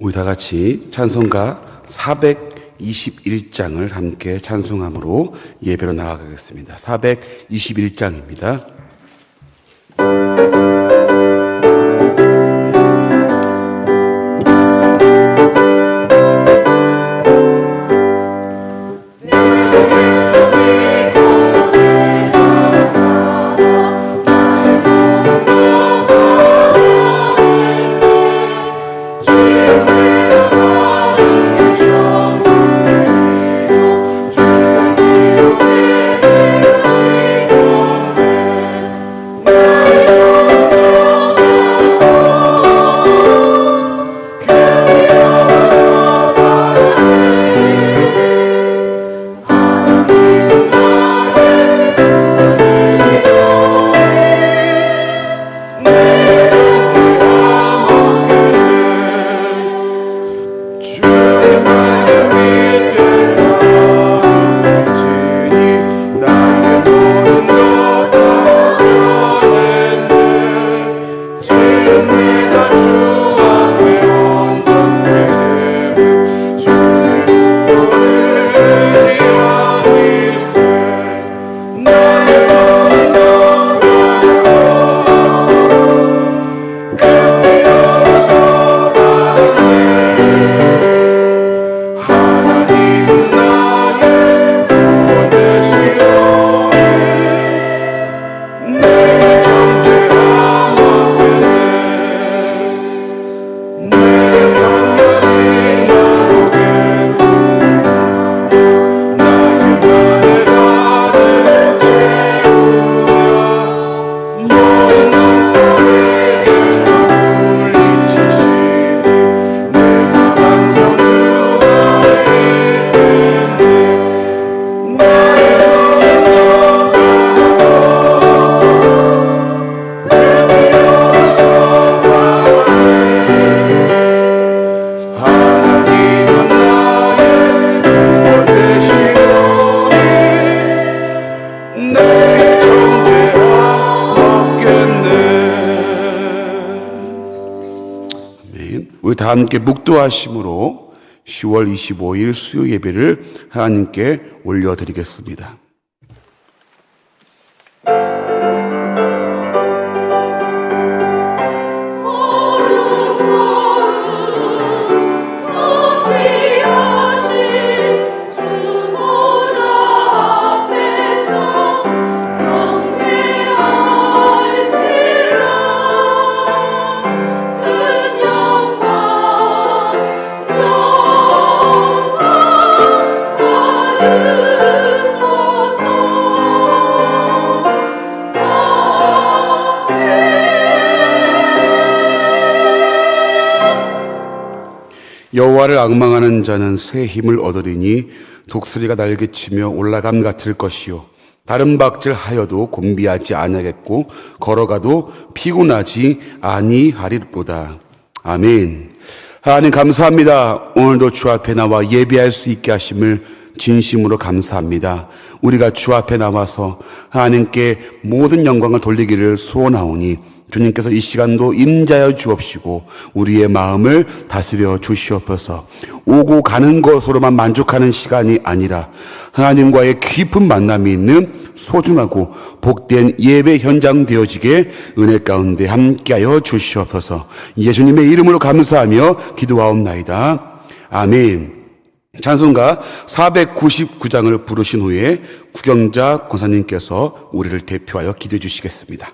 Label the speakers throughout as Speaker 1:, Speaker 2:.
Speaker 1: 우리 다 같이 찬송가 421장을 함께 찬송함으로 예배로 나아가겠습니다. 421장입니다. 우리 다 함께 묵도하심으로 10월 25일 수요 예배를 하나님께 올려드리겠습니다. 여호와를 앙망하는 자는 새 힘을 얻으리니 독수리가 날개치며 올라감 같을 것이요 다른 박질하여도 곤비하지 아니하겠고 걸어가도 피곤하지 아니하리로다. 아멘. 하나님 감사합니다. 오늘도 주 앞에 나와 예배할 수 있게 하심을 진심으로 감사합니다. 우리가 주 앞에 나와서 하나님께 모든 영광을 돌리기를 소원하오니 주님께서 이 시간도 임자여 주옵시고 우리의 마음을 다스려 주시옵소서. 오고 가는 것으로만 만족하는 시간이 아니라 하나님과의 깊은 만남이 있는 소중하고 복된 예배 현장 되어지게 은혜 가운데 함께하여 주시옵소서. 예수님의 이름으로 감사하며 기도하옵나이다. 아멘. 찬송가 499장을 부르신 후에 구경자 권사님께서 우리를 대표하여 기도해 주시겠습니다.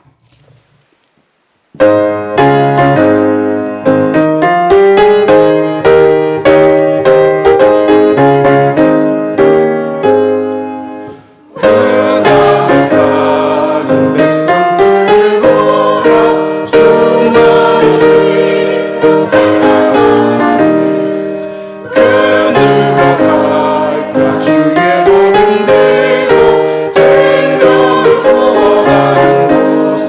Speaker 2: 주의 모든 대로 생명을 보호하는 곳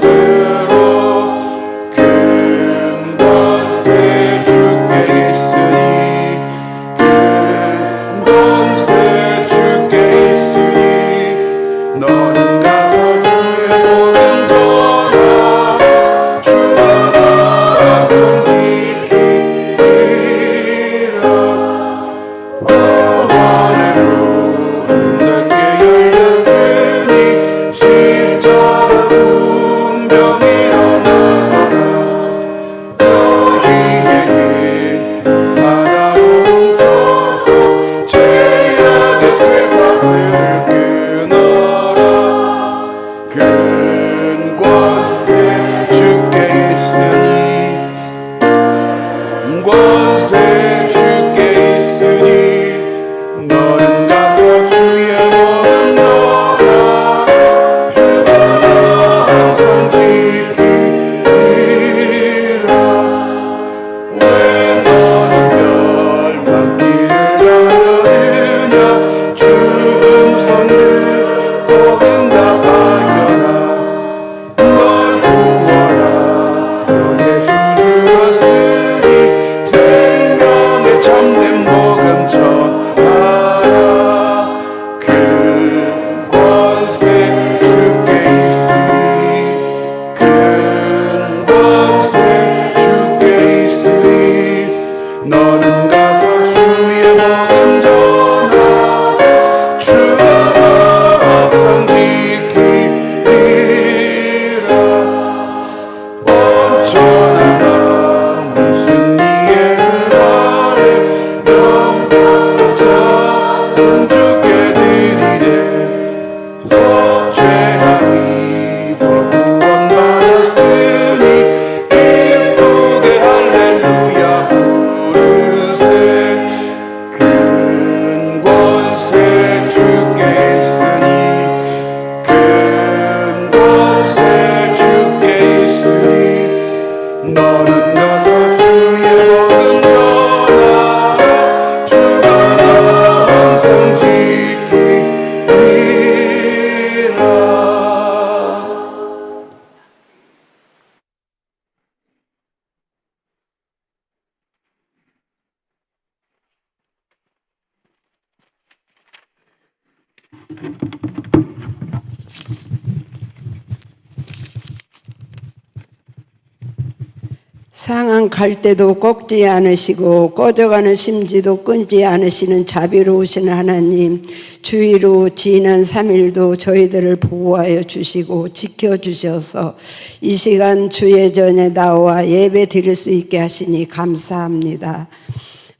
Speaker 2: 상한 갈대도 꺾지 않으시고 꺼져가는 심지도 끊지 않으시는 자비로우신 하나님, 주의로 지난 3일도 저희들을 보호하여 주시고 지켜주셔서 이 시간 주의 전에 나와 예배 드릴 수 있게 하시니 감사합니다.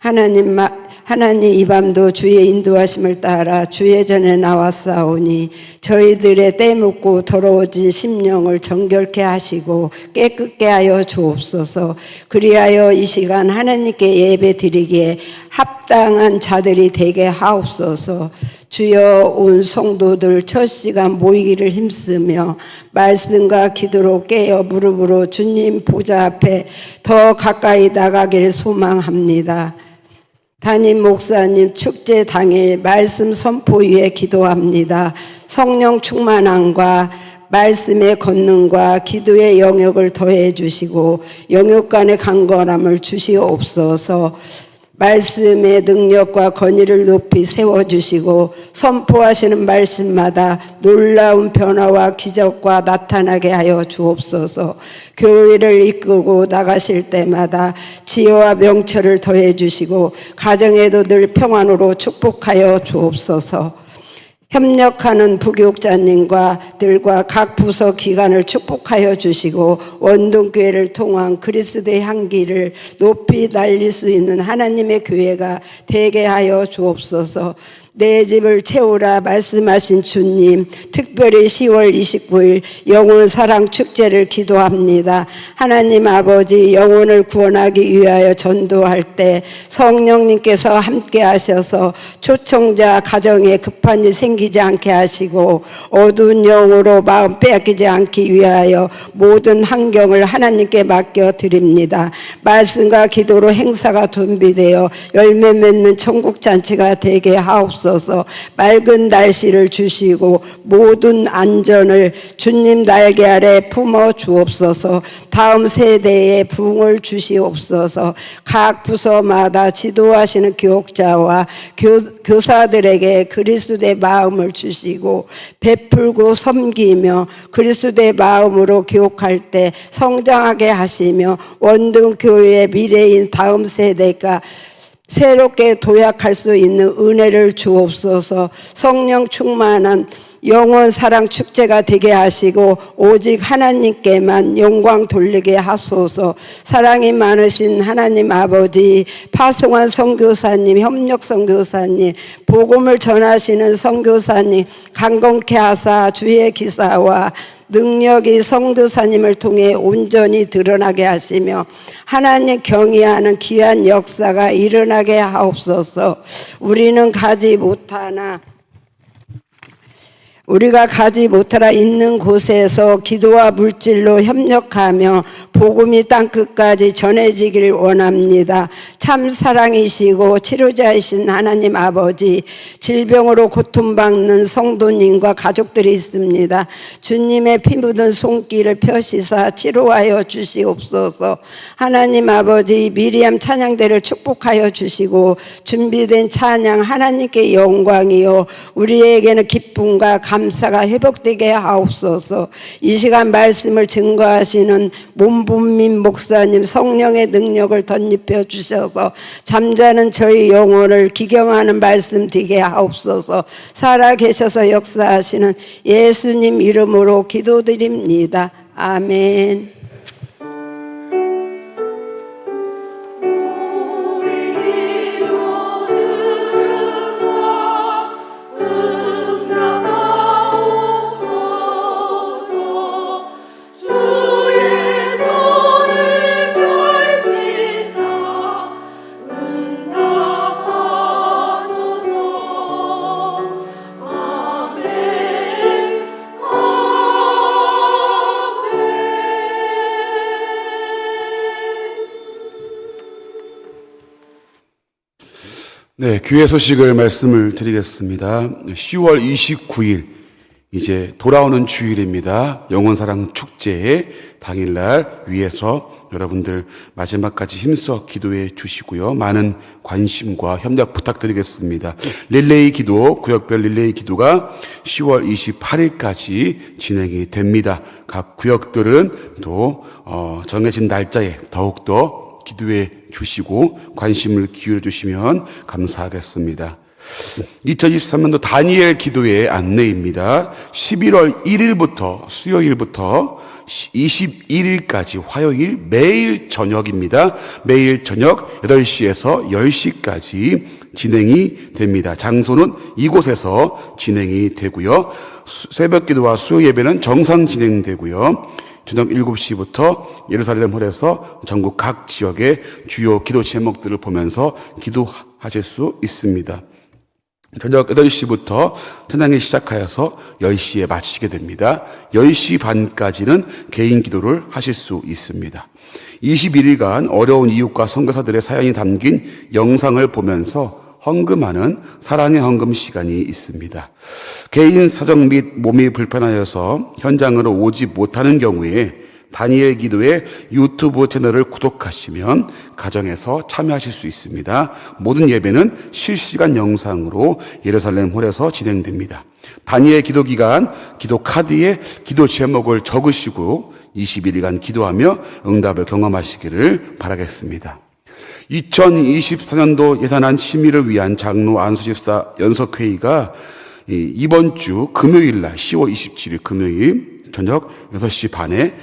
Speaker 2: 하나님 이 밤도 주의 인도하심을 따라 주의 전에 나왔사오니 저희들의 때묻고 더러워진 심령을 정결케 하시고 깨끗게 하여 주옵소서. 그리하여 이 시간 하나님께 예배 드리기에 합당한 자들이 되게 하옵소서. 주여, 온 성도들 첫 시간 모이기를 힘쓰며 말씀과 기도로 깨어 무릎으로 주님 보좌 앞에 더 가까이 나가기를 소망합니다. 담임 목사님 축제 당일 말씀 선포 위에 기도합니다. 성령 충만함과 말씀의 권능과 기도의 영역을 더해 주시고 영역 간의 강건함을 주시옵소서. 말씀의 능력과 권위를 높이 세워주시고 선포하시는 말씀마다 놀라운 변화와 기적과 나타나게 하여 주옵소서. 교회를 이끌고 나가실 때마다 지혜와 명철을 더해 주시고 가정에도 늘 평안으로 축복하여 주옵소서. 협력하는 부교육자님과들과 각 부서 기관을 축복하여 주시고 원동교회를 통한 그리스도의 향기를 높이 날릴 수 있는 하나님의 교회가 되게 하여 주옵소서. 내 집을 채우라 말씀하신 주님, 특별히 10월 29일 영혼 사랑 축제를 기도합니다. 하나님 아버지, 영혼을 구원하기 위하여 전도할 때 성령님께서 함께 하셔서 초청자 가정에 급한 일 생기지 않게 하시고 어두운 영으로 마음 빼앗기지 않기 위하여 모든 환경을 하나님께 맡겨 드립니다. 말씀과 기도로 행사가 준비되어 열매 맺는 천국 잔치가 되게 하옵소서. 맑은 날씨를 주시고 모든 안전을 주님 날개 아래 품어 주옵소서. 다음 세대에 부흥을 주시옵소서. 각 부서마다 지도하시는 교육자와 교사들에게 그리스도의 마음을 주시고 베풀고 섬기며 그리스도의 마음으로 교육할 때 성장하게 하시며 원등교회의 미래인 다음 세대가 새롭게 도약할 수 있는 은혜를 주옵소서. 성령 충만한 영원 사랑 축제가 되게 하시고 오직 하나님께만 영광 돌리게 하소서. 사랑이 많으신 하나님 아버지, 파송한 선교사님, 협력 선교사님, 복음을 전하시는 선교사님 강건케 하사 주의 기사와 능력이 선교사님을 통해 온전히 드러나게 하시며 하나님 경외하는 귀한 역사가 일어나게 하옵소서. 우리가 가지 못하라 있는 곳에서 기도와 물질로 협력하며 복음이 땅끝까지 전해지길 원합니다. 참 사랑이시고 치료자이신 하나님 아버지, 질병으로 고통받는 성도님과 가족들이 있습니다. 주님의 피 묻은 손길을 펴시사 치료하여 주시옵소서. 하나님 아버지, 미리암 찬양대를 축복하여 주시고 준비된 찬양 하나님께 영광이요 우리에게는 기쁨과 감사가 회복되게 하옵소서. 이 시간 말씀을 증거하시는 몸본민 목사님 성령의 능력을 덧입혀 주셔서 잠자는 저희 영혼을 기경하는 말씀 되게 하옵소서. 살아계셔서 역사하시는 예수님 이름으로 기도드립니다. 아멘.
Speaker 1: 네, 교회 소식을 말씀을 드리겠습니다. 10월 29일 이제 돌아오는 주일입니다. 영혼사랑 축제의 당일날 위에서 여러분들 마지막까지 힘써 기도해 주시고요. 많은 관심과 협력 부탁드리겠습니다. 릴레이 기도, 구역별 릴레이 기도가 10월 28일까지 진행이 됩니다. 각 구역들은 또 정해진 날짜에 더욱더 기도해 주시고 관심을 기울여 주시면 감사하겠습니다. 2023년도 다니엘 기도의 안내입니다. 11월 1일부터 수요일부터 21일까지 화요일 매일 저녁입니다. 매일 저녁 8시에서 10시까지 진행이 됩니다. 장소는 이곳에서 진행이 되고요. 새벽 기도와 수요 예배는 정상 진행되고요. 저녁 7시부터 예루살렘 홀에서 전국 각 지역의 주요 기도 제목들을 보면서 기도하실 수 있습니다. 저녁 8시부터 찬양이 시작하여서 10시에 마치게 됩니다. 10시 반까지는 개인 기도를 하실 수 있습니다. 21일간 어려운 이웃과 선교사들의 사연이 담긴 영상을 보면서 헌금하는 사랑의 헌금 시간이 있습니다. 개인 사정 및 몸이 불편하여서 현장으로 오지 못하는 경우에 다니엘 기도의 유튜브 채널을 구독하시면 가정에서 참여하실 수 있습니다. 모든 예배는 실시간 영상으로 예루살렘 홀에서 진행됩니다. 다니엘 기도 기간 기도 카드에 기도 제목을 적으시고 21일간 기도하며 응답을 경험하시기를 바라겠습니다. 2024년도 예산안 심의를 위한 장로 안수집사 연석회의가 이번 주 금요일 날 10월 27일 금요일 저녁 6시 반에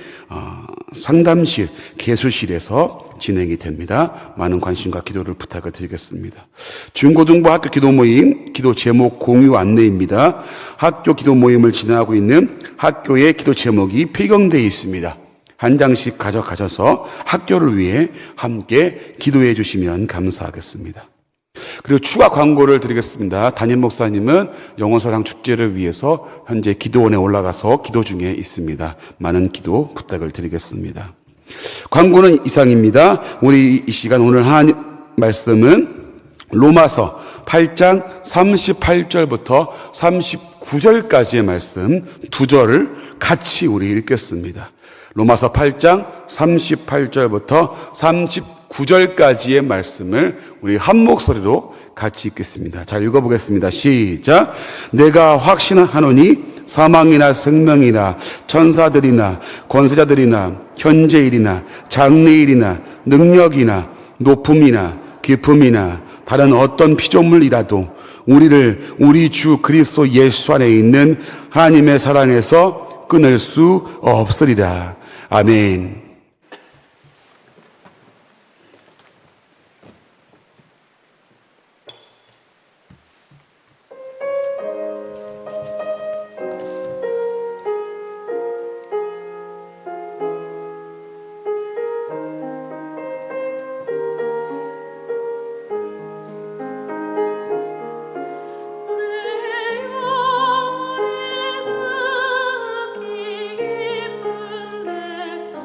Speaker 1: 상담실 개수실에서 진행이 됩니다. 많은 관심과 기도를 부탁을 드리겠습니다. 중고등부 학교 기도 모임 기도 제목 공유 안내입니다. 학교 기도 모임을 진행하고 있는 학교의 기도 제목이 필경되어 있습니다. 한 장씩 가져가셔서 학교를 위해 함께 기도해 주시면 감사하겠습니다. 그리고 추가 광고를 드리겠습니다. 담임 목사님은 영어사랑 축제를 위해서 현재 기도원에 올라가서 기도 중에 있습니다. 많은 기도 부탁을 드리겠습니다. 광고는 이상입니다. 우리 이 시간 오늘 하나님 말씀은 로마서 8장 38절부터 39절까지의 말씀 두 절을 같이 우리 읽겠습니다. 로마서 8장 38절부터 39절까지의 말씀을 우리 한 목소리로 같이 읽겠습니다. 잘 읽어보겠습니다. 시작. 내가 확신하노니 사망이나 생명이나 천사들이나 권세자들이나 현재일이나 장래일이나 능력이나 높음이나 깊음이나 다른 어떤 피조물이라도 우리를 우리 주 그리스도 예수 안에 있는 하나님의 사랑에서 끊을 수 없으리라. 아멘.
Speaker 3: 깊은 데서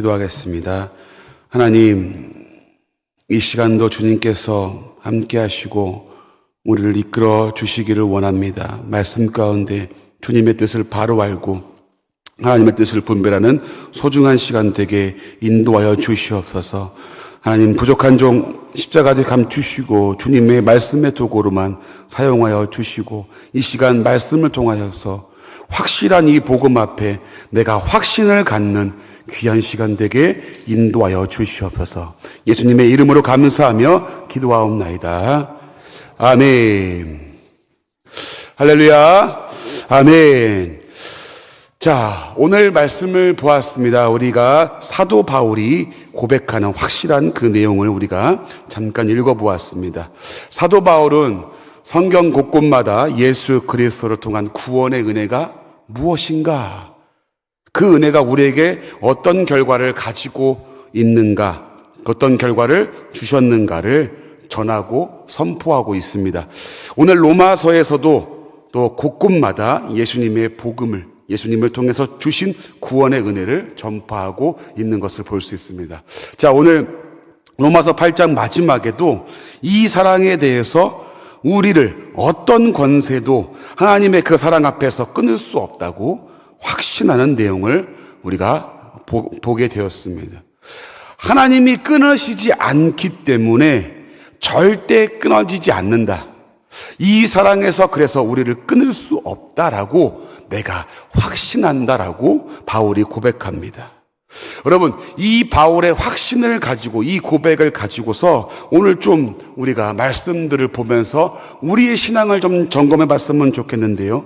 Speaker 1: 기도하겠습니다. 하나님, 이 시간도 주님께서 함께 하시고 우리를 이끌어 주시기를 원합니다. 말씀 가운데 주님의 뜻을 바로 알고 하나님의 뜻을 분별하는 소중한 시간 되게 인도하여 주시옵소서. 하나님, 부족한 종 십자가에 감추시고 주님의 말씀의 도구로만 사용하여 주시고 이 시간 말씀을 통하여서 확실한 이 복음 앞에 내가 확신을 갖는 귀한 시간 되게 인도하여 주시옵소서. 예수님의 이름으로 감사하며 기도하옵나이다. 아멘. 할렐루야. 아멘. 자, 오늘 말씀을 보았습니다. 우리가 사도 바울이 고백하는 확실한 그 내용을 우리가 잠깐 읽어보았습니다. 사도 바울은 성경 곳곳마다 예수 그리스도를 통한 구원의 은혜가 무엇인가, 그 은혜가 우리에게 어떤 결과를 가지고 있는가, 어떤 결과를 주셨는가를 전하고 선포하고 있습니다. 오늘 로마서에서도 또 곳곳마다 예수님의 복음을, 예수님을 통해서 주신 구원의 은혜를 전파하고 있는 것을 볼 수 있습니다. 자, 오늘 로마서 8장 마지막에도 이 사랑에 대해서 우리를 어떤 권세도 하나님의 그 사랑 앞에서 끊을 수 없다고 확신하는 내용을 우리가 보게 되었습니다. 하나님이 끊으시지 않기 때문에 절대 끊어지지 않는다. 이 사랑에서 그래서 우리를 끊을 수 없다라고 내가 확신한다라고 바울이 고백합니다. 여러분, 이 바울의 확신을 가지고, 이 고백을 가지고서 오늘 좀 우리가 말씀들을 보면서 우리의 신앙을 좀 점검해 봤으면 좋겠는데요.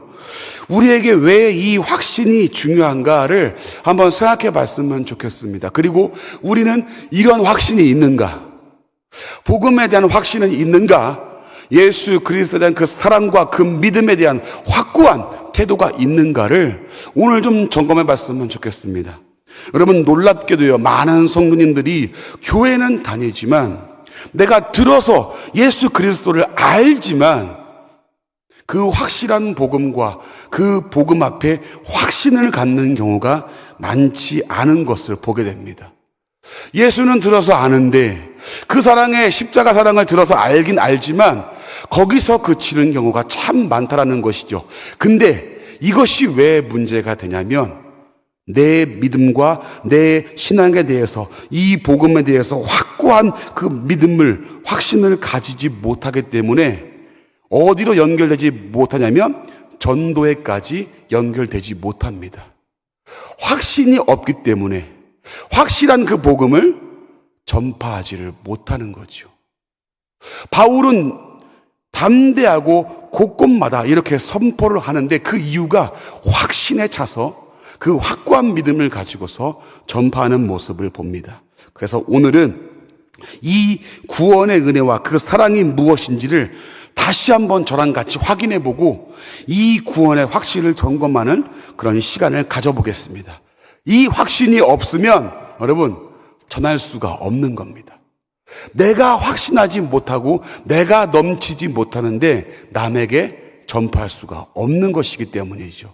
Speaker 1: 우리에게 왜 이 확신이 중요한가를 한번 생각해 봤으면 좋겠습니다. 그리고 우리는 이런 확신이 있는가? 복음에 대한 확신은 있는가? 예수 그리스도에 대한 그 사랑과 그 믿음에 대한 확고한 태도가 있는가를 오늘 좀 점검해 봤으면 좋겠습니다. 여러분, 놀랍게도요, 많은 성도님들이 교회는 다니지만 내가 들어서 예수 그리스도를 알지만 그 확실한 복음과 그 복음 앞에 확신을 갖는 경우가 많지 않은 것을 보게 됩니다. 예수는 들어서 아는데 그 사랑의 십자가 사랑을 들어서 알긴 알지만 거기서 그치는 경우가 참 많다라는 것이죠. 근데 이것이 왜 문제가 되냐면 내 믿음과 내 신앙에 대해서, 이 복음에 대해서 확고한 그 믿음을, 확신을 가지지 못하기 때문에 어디로 연결되지 못하냐면 전도에까지 연결되지 못합니다. 확신이 없기 때문에 확실한 그 복음을 전파하지를 못하는 거죠. 바울은 담대하고 곳곳마다 이렇게 선포를 하는데 그 이유가 확신에 차서 그 확고한 믿음을 가지고서 전파하는 모습을 봅니다. 그래서 오늘은 이 구원의 은혜와 그 사랑이 무엇인지를 다시 한번 저랑 같이 확인해 보고 이 구원의 확신을 점검하는 그런 시간을 가져보겠습니다. 이 확신이 없으면 여러분 전할 수가 없는 겁니다. 내가 확신하지 못하고 내가 넘치지 못하는데 남에게 전파할 수가 없는 것이기 때문이죠.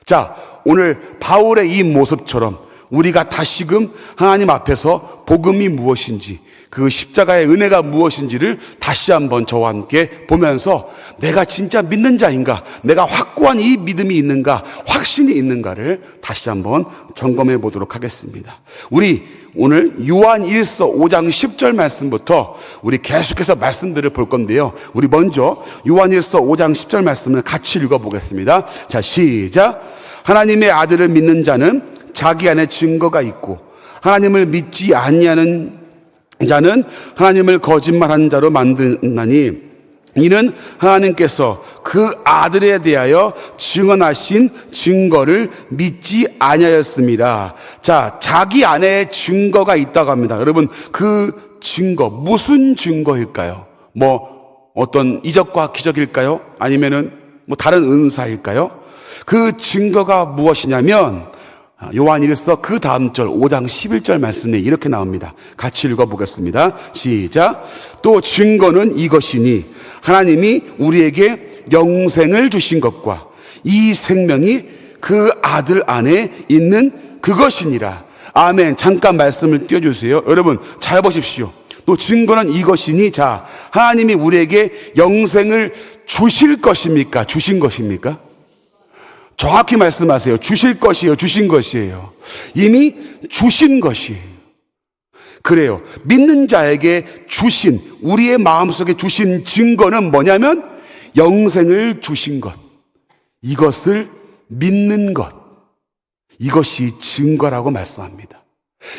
Speaker 1: 자, 오늘 바울의 이 모습처럼 우리가 다시금 하나님 앞에서 복음이 무엇인지, 그 십자가의 은혜가 무엇인지를 다시 한번 저와 함께 보면서 내가 진짜 믿는 자인가, 내가 확고한 이 믿음이 있는가, 확신이 있는가를 다시 한번 점검해 보도록 하겠습니다. 우리 오늘 요한 1서 5장 10절 말씀부터 우리 계속해서 말씀들을 볼 건데요. 우리 먼저 요한 1서 5장 10절 말씀을 같이 읽어보겠습니다. 자, 시작. 하나님의 아들을 믿는 자는 자기 안에 증거가 있고 하나님을 믿지 아니하는 자는 하나님을 거짓말하는 자로 만드나니 이는 하나님께서 그 아들에 대하여 증언하신 증거를 믿지 아니하였습니다. 자, 자기 안에 증거가 있다고 합니다. 여러분, 그 증거, 무슨 증거일까요? 어떤 이적과 기적일까요? 아니면은 다른 은사일까요? 그 증거가 무엇이냐면 요한 1서 그 다음 절 5장 11절 말씀에 이렇게 나옵니다. 같이 읽어보겠습니다. 시작. 또 증거는 이것이니 하나님이 우리에게 영생을 주신 것과 이 생명이 그 아들 안에 있는 그것이니라. 아멘. 잠깐 말씀을 띄워주세요. 여러분 잘 보십시오. 또 증거는 이것이니, 자, 하나님이 우리에게 영생을 주실 것입니까? 주신 것입니까? 정확히 말씀하세요. 주실 것이에요? 주신 것이에요? 이미 주신 것이에요. 그래요. 믿는 자에게 주신, 우리의 마음속에 주신 증거는 뭐냐면 영생을 주신 것. 이것을 믿는 것. 이것이 증거라고 말씀합니다.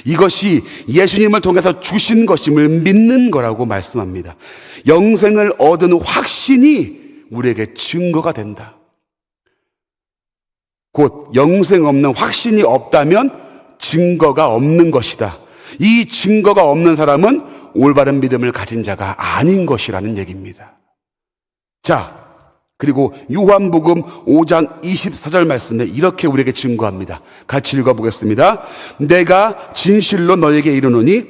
Speaker 1: 이것이 예수님을 통해서 주신 것임을 믿는 거라고 말씀합니다. 영생을 얻은 확신이 우리에게 증거가 된다. 곧 영생 없는 확신이 없다면 증거가 없는 것이다. 이 증거가 없는 사람은 올바른 믿음을 가진 자가 아닌 것이라는 얘기입니다. 자, 그리고 요한복음 5장 24절 말씀에 이렇게 우리에게 증거합니다. 같이 읽어보겠습니다. 내가 진실로 너에게 이르노니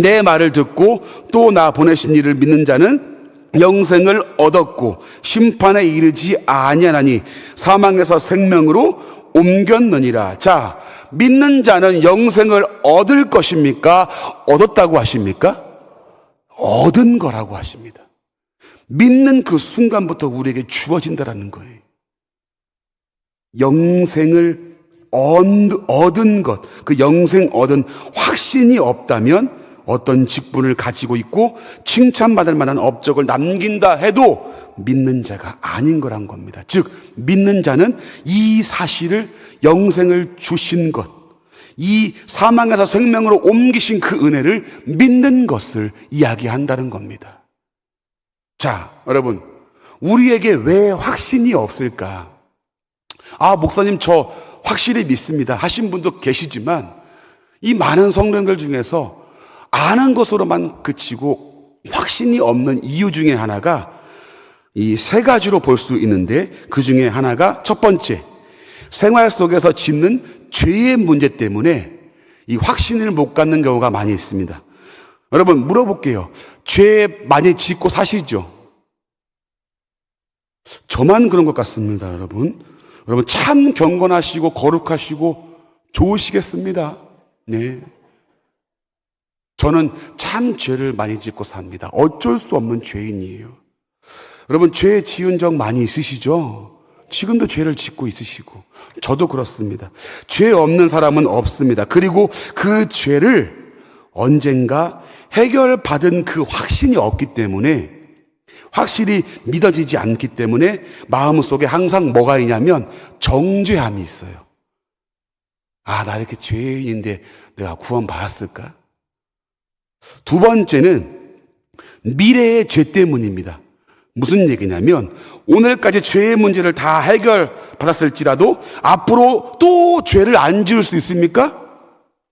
Speaker 1: 내 말을 듣고 또 나 보내신 이를 믿는 자는 영생을 얻었고 심판에 이르지 아니하나니 사망에서 생명으로 옮겼느니라. 자, 믿는 자는 영생을 얻을 것입니까? 얻었다고 하십니까? 얻은 거라고 하십니다. 믿는 그 순간부터 우리에게 주어진다라는 거예요. 영생을 얻은 것, 그 영생 얻은 확신이 없다면 어떤 직분을 가지고 있고 칭찬받을 만한 업적을 남긴다 해도 믿는 자가 아닌 거란 겁니다. 즉, 믿는 자는 이 사실을, 영생을 주신 것, 이 사망에서 생명으로 옮기신 그 은혜를 믿는 것을 이야기한다는 겁니다. 자, 여러분, 우리에게 왜 확신이 없을까? 아, 목사님, 저 확실히 믿습니다 하신 분도 계시지만 이 많은 성도님들 중에서 아는 것으로만 그치고 확신이 없는 이유 중에 하나가 이 세 가지로 볼 수 있는데, 그 중에 하나가 첫 번째, 생활 속에서 짓는 죄의 문제 때문에 이 확신을 못 갖는 경우가 많이 있습니다. 여러분, 물어볼게요. 죄 많이 짓고 사시죠? 저만 그런 것 같습니다, 여러분. 여러분, 참 경건하시고 거룩하시고 좋으시겠습니다. 네. 저는 참 죄를 많이 짓고 삽니다. 어쩔 수 없는 죄인이에요. 여러분, 죄 지은 적 많이 있으시죠? 지금도 죄를 짓고 있으시고, 저도 그렇습니다. 죄 없는 사람은 없습니다. 그리고 그 죄를 언젠가 해결받은 그 확신이 없기 때문에, 확실히 믿어지지 않기 때문에 마음속에 항상 뭐가 있냐면 정죄함이 있어요. 아, 나 이렇게 죄인인데 내가 구원받았을까? 두 번째는 미래의 죄 때문입니다. 무슨 얘기냐면 오늘까지 죄의 문제를 다 해결받았을지라도 앞으로 또 죄를 안 지을 수 있습니까?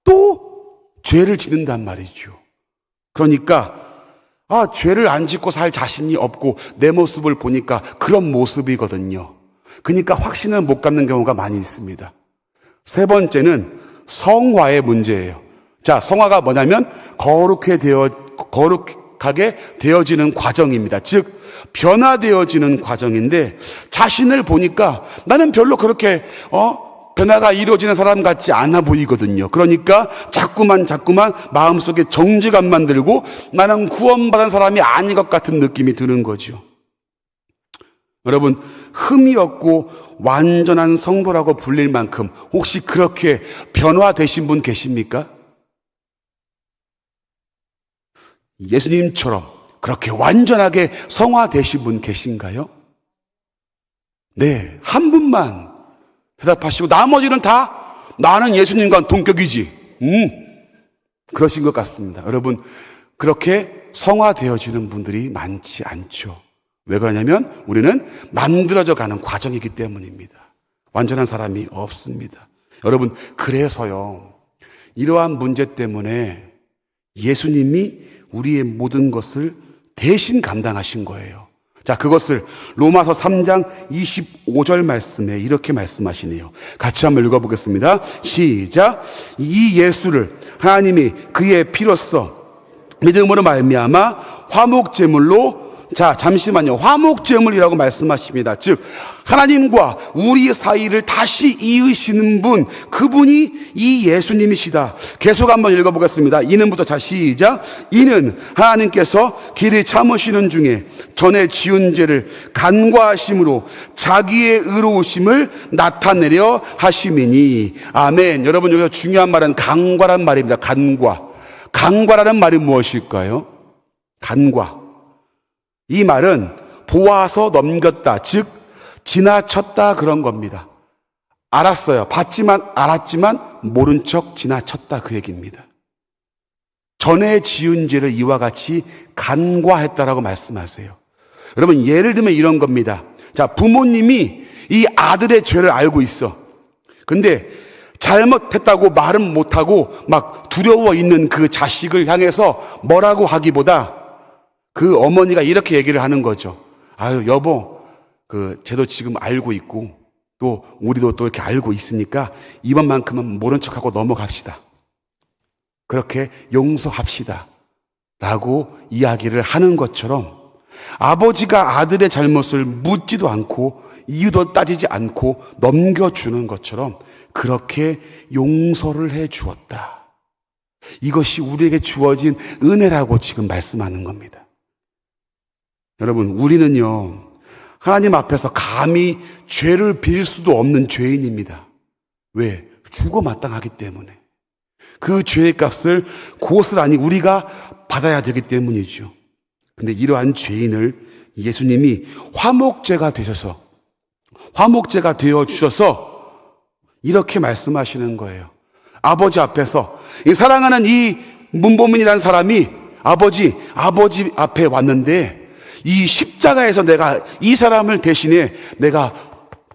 Speaker 1: 또 죄를 짓는단 말이죠. 그러니까 죄를 안 짓고 살 자신이 없고 내 모습을 보니까 그런 모습이거든요. 그러니까 확신을 못 갖는 경우가 많이 있습니다. 세 번째는 성화의 문제예요. 자, 성화가 뭐냐면 거룩하게 되어지는 과정입니다. 즉, 변화되어지는 과정인데, 자신을 보니까 나는 별로 그렇게 변화가 이루어지는 사람 같지 않아 보이거든요. 그러니까 자꾸만 마음속에 정죄감만 들고 나는 구원받은 사람이 아닌 것 같은 느낌이 드는 거죠. 여러분, 흠이 없고 완전한 성도라고 불릴 만큼 혹시 그렇게 변화되신 분 계십니까? 예수님처럼 그렇게 완전하게 성화되신 분 계신가요? 네, 한 분만 대답하시고 나머지는 다 나는 예수님과 동격이지. 그러신 것 같습니다. 여러분, 그렇게 성화되어지는 분들이 많지 않죠. 왜 그러냐면 우리는 만들어져 가는 과정이기 때문입니다. 완전한 사람이 없습니다. 여러분, 그래서요, 이러한 문제 때문에 예수님이 우리의 모든 것을 대신 감당하신 거예요. 자, 그것을 로마서 3장 25절 말씀에 이렇게 말씀하시네요. 같이 한번 읽어보겠습니다. 시작. 이 예수를 하나님이 그의 피로써 믿음으로 말미암아 화목제물로, 자, 잠시만요. 화목제물이라고 말씀하십니다. 즉, 하나님과 우리 사이를 다시 이으시는 분, 그분이 이 예수님이시다. 계속 한번 읽어보겠습니다. 이는부터 자 시작. 이는 하나님께서 길이 참으시는 중에 전에 지은 죄를 간과하심으로 자기의 의로우심을 나타내려 하심이니. 아멘. 여러분, 여기서 중요한 말은 간과란 말입니다. 간과라는 말이 무엇일까요? 간과. 이 말은 보아서 넘겼다, 즉 지나쳤다, 그런 겁니다. 알았어요. 알았지만 모른 척 지나쳤다, 그 얘기입니다. 전에 지은 죄를 이와 같이 간과했다라고 말씀하세요. 여러분, 예를 들면 이런 겁니다. 자, 부모님이 이 아들의 죄를 알고 있어. 근데 잘못했다고 말은 못하고 막 두려워 있는 그 자식을 향해서 뭐라고 하기보다 그 어머니가 이렇게 얘기를 하는 거죠. 아유, 여보, 쟤도 지금 알고 있고 또 우리도 또 이렇게 알고 있으니까 이번만큼은 모른 척하고 넘어갑시다. 그렇게 용서합시다. 라고 이야기를 하는 것처럼 아버지가 아들의 잘못을 묻지도 않고 이유도 따지지 않고 넘겨주는 것처럼 그렇게 용서를 해 주었다. 이것이 우리에게 주어진 은혜라고 지금 말씀하는 겁니다. 여러분, 우리는요, 하나님 앞에서 감히 죄를 빌 수도 없는 죄인입니다. 왜? 죽어 마땅하기 때문에. 그 죄의 값을 고스란히 우리가 받아야 되기 때문이죠. 근데 이러한 죄인을 예수님이 화목제가 되어 주셔서 이렇게 말씀하시는 거예요. 아버지 앞에서, 이 사랑하는 이 문보민이라는 사람이 아버지 앞에 왔는데 이 십자가에서 내가 이 사람을 대신해 내가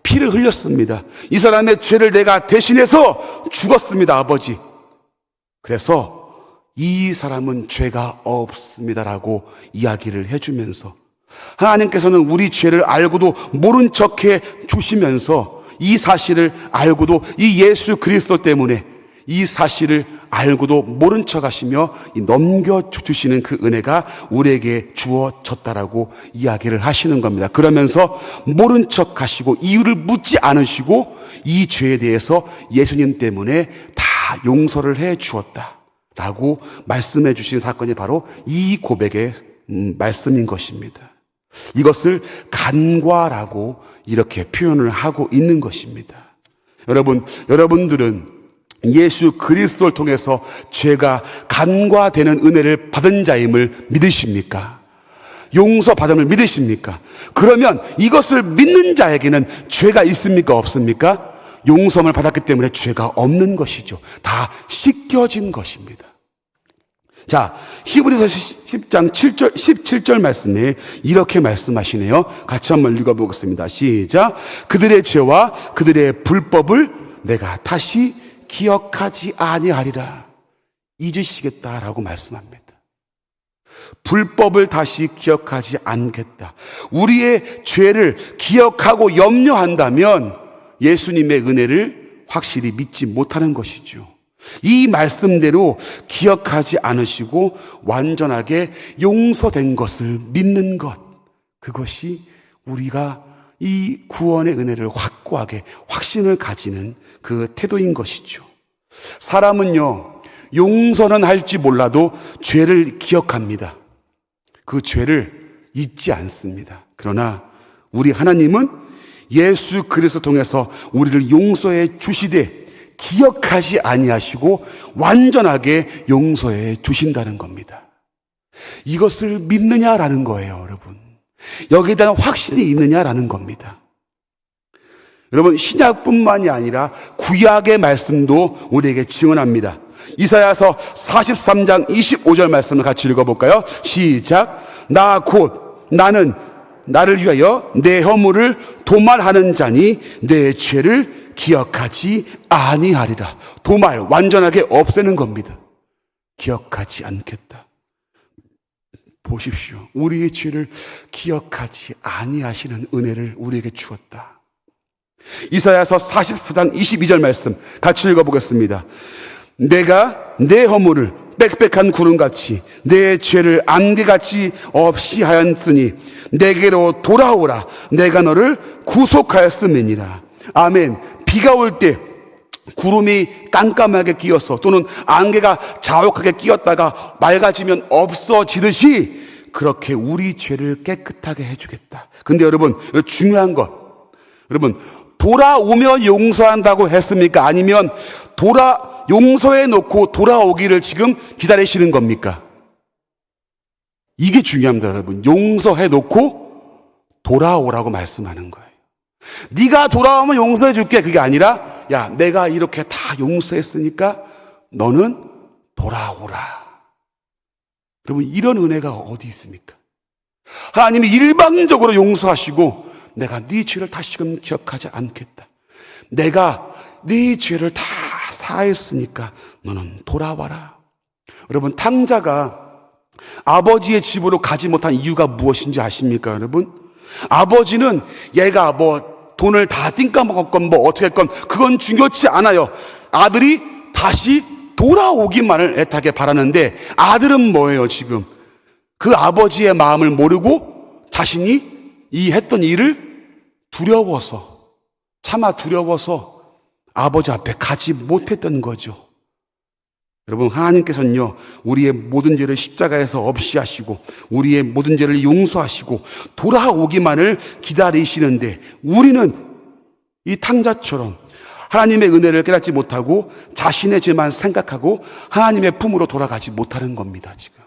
Speaker 1: 피를 흘렸습니다. 이 사람의 죄를 내가 대신해서 죽었습니다, 아버지. 그래서 이 사람은 죄가 없습니다라고 이야기를 해주면서 하나님께서는 우리 죄를 알고도 모른 척해 주시면서 이 사실을 알고도 이 예수 그리스도 때문에 이 사실을 알고도 모른 척 하시며 넘겨주시는 그 은혜가 우리에게 주어졌다라고 이야기를 하시는 겁니다. 그러면서 모른 척 하시고 이유를 묻지 않으시고 이 죄에 대해서 예수님 때문에 다 용서를 해 주었다라고 말씀해 주신 사건이 바로 이 고백의 말씀인 것입니다. 이것을 간과라고 이렇게 표현을 하고 있는 것입니다. 여러분들은 예수 그리스도를 통해서 죄가 간과되는 은혜를 받은 자임을 믿으십니까? 용서받음을 믿으십니까? 그러면 이것을 믿는 자에게는 죄가 있습니까? 없습니까? 용서를 받았기 때문에 죄가 없는 것이죠. 다 씻겨진 것입니다. 자, 히브리서 10장 17절 말씀에 이렇게 말씀하시네요. 같이 한번 읽어보겠습니다. 시작. 그들의 죄와 그들의 불법을 내가 다시 기억하지 아니하리라. 잊으시겠다라고 말씀합니다. 불법을 다시 기억하지 않겠다. 우리의 죄를 기억하고 염려한다면 예수님의 은혜를 확실히 믿지 못하는 것이죠. 이 말씀대로 기억하지 않으시고 완전하게 용서된 것을 믿는 것, 그것이 우리가 이 구원의 은혜를 확고하게 확신을 가지는 그 태도인 것이죠. 사람은요, 용서는 할지 몰라도 죄를 기억합니다. 그 죄를 잊지 않습니다. 그러나 우리 하나님은 예수 그리스도 통해서 우리를 용서해 주시되 기억하지 아니하시고 완전하게 용서해 주신다는 겁니다. 이것을 믿느냐라는 거예요, 여러분. 여기에 대한 확신이 있느냐라는 겁니다. 여러분, 신약뿐만이 아니라 구약의 말씀도 우리에게 증언합니다. 이사야서 43장 25절 말씀을 같이 읽어볼까요? 시작. 나는 나를 위하여 내 허물을 도말하는 자니 내 죄를 기억하지 아니하리라. 도말, 완전하게 없애는 겁니다. 기억하지 않겠다. 보십시오. 우리의 죄를 기억하지 아니하시는 은혜를 우리에게 주었다. 이사야서 44장 22절 말씀 같이 읽어보겠습니다. 내가 내 허물을 빽빽한 구름같이 내 죄를 안개같이 없이 하였으니 내게로 돌아오라. 내가 너를 구속하였음이니라. 아멘. 비가 올 때 구름이 깜깜하게 끼어서 또는 안개가 자욱하게 끼었다가 맑아지면 없어지듯이 그렇게 우리 죄를 깨끗하게 해주겠다. 근데 여러분, 중요한 것, 여러분, 돌아오면 용서한다고 했습니까? 아니면 용서해 놓고 돌아오기를 지금 기다리시는 겁니까? 이게 중요합니다, 여러분. 용서해 놓고 돌아오라고 말씀하는 거예요. 네가 돌아오면 용서해 줄게. 그게 아니라, 야, 내가 이렇게 다 용서했으니까 너는 돌아오라. 여러분, 이런 은혜가 어디 있습니까? 하나님이 일방적으로 용서하시고 내가 네 죄를 다시금 기억하지 않겠다. 내가 네 죄를 다 사했으니까 너는 돌아와라. 여러분, 탕자가 아버지의 집으로 가지 못한 이유가 무엇인지 아십니까, 여러분? 아버지는 얘가 돈을 다 띵까먹었건 어떻게 했건 그건 중요치 않아요. 아들이 다시 돌아오기만을 애타게 바라는데 아들은 뭐예요, 지금? 그 아버지의 마음을 모르고 자신이 했던 일을 차마 두려워서 아버지 앞에 가지 못했던 거죠. 여러분, 하나님께서는요, 우리의 모든 죄를 십자가에서 없이 하시고 우리의 모든 죄를 용서하시고 돌아오기만을 기다리시는데 우리는 이 탕자처럼 하나님의 은혜를 깨닫지 못하고 자신의 죄만 생각하고 하나님의 품으로 돌아가지 못하는 겁니다, 지금.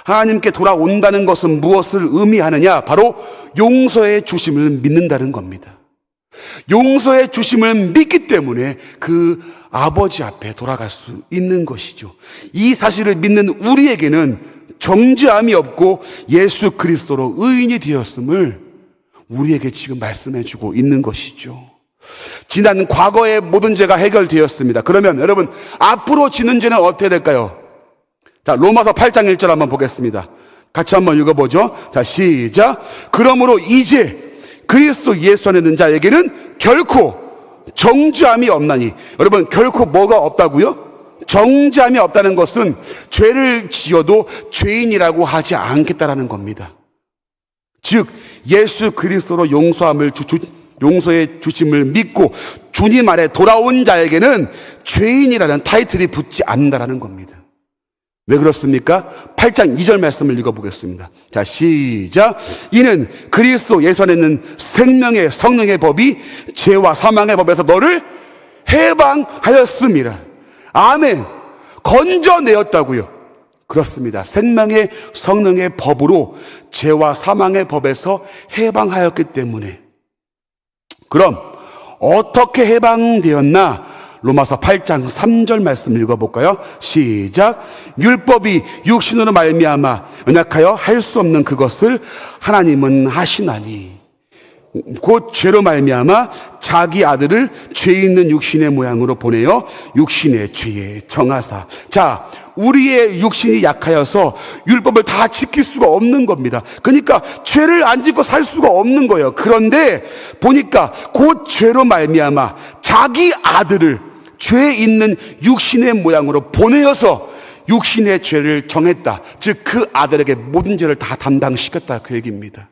Speaker 1: 하나님께 돌아온다는 것은 무엇을 의미하느냐? 바로 용서의 주심을 믿는다는 겁니다. 용서의 주심을 믿기 때문에 그 아버지 앞에 돌아갈 수 있는 것이죠. 이 사실을 믿는 우리에게는 정죄함이 없고 예수 그리스도로 의인이 되었음을 우리에게 지금 말씀해 주고 있는 것이죠. 지난 과거의 모든 죄가 해결되었습니다. 그러면 여러분, 앞으로 지는 죄는 어떻게 될까요? 자, 로마서 8장 1절 한번 보겠습니다. 같이 한번 읽어보죠. 자, 시작. 그러므로 이제 그리스도 예수 안에 있는 자에게는 결코 정죄함이 없나니. 여러분, 결코 뭐가 없다고요? 정죄함이 없다는 것은 죄를 지어도 죄인이라고 하지 않겠다라는 겁니다. 즉 예수 그리스도로 용서의 주심을 믿고 주님 안에 돌아온 자에게는 죄인이라는 타이틀이 붙지 않는다라는 겁니다. 왜 그렇습니까? 8장 2절 말씀을 읽어보겠습니다. 자, 시작. 이는 그리스도 예수 안에 있는 생명의 성령의 법이 죄와 사망의 법에서 너를 해방하였음이라. 아멘. 건져내었다고요. 그렇습니다. 생명의 성령의 법으로 죄와 사망의 법에서 해방하였기 때문에. 그럼 어떻게 해방되었나? 로마서 8장 3절 말씀 읽어볼까요? 시작. 율법이 육신으로 말미암아 연약하여 할 수 없는 그것을 하나님은 하시나니 곧 죄로 말미암아 자기 아들을 죄 있는 육신의 모양으로 보내어 육신의 죄에 정하사. 자, 우리의 육신이 약하여서 율법을 다 지킬 수가 없는 겁니다. 그러니까 죄를 안 짓고 살 수가 없는 거예요. 그런데 보니까 곧 죄로 말미암아 자기 아들을 죄 있는 육신의 모양으로 보내어서 육신의 죄를 정했다. 즉 그 아들에게 모든 죄를 다 담당시켰다, 그 얘기입니다.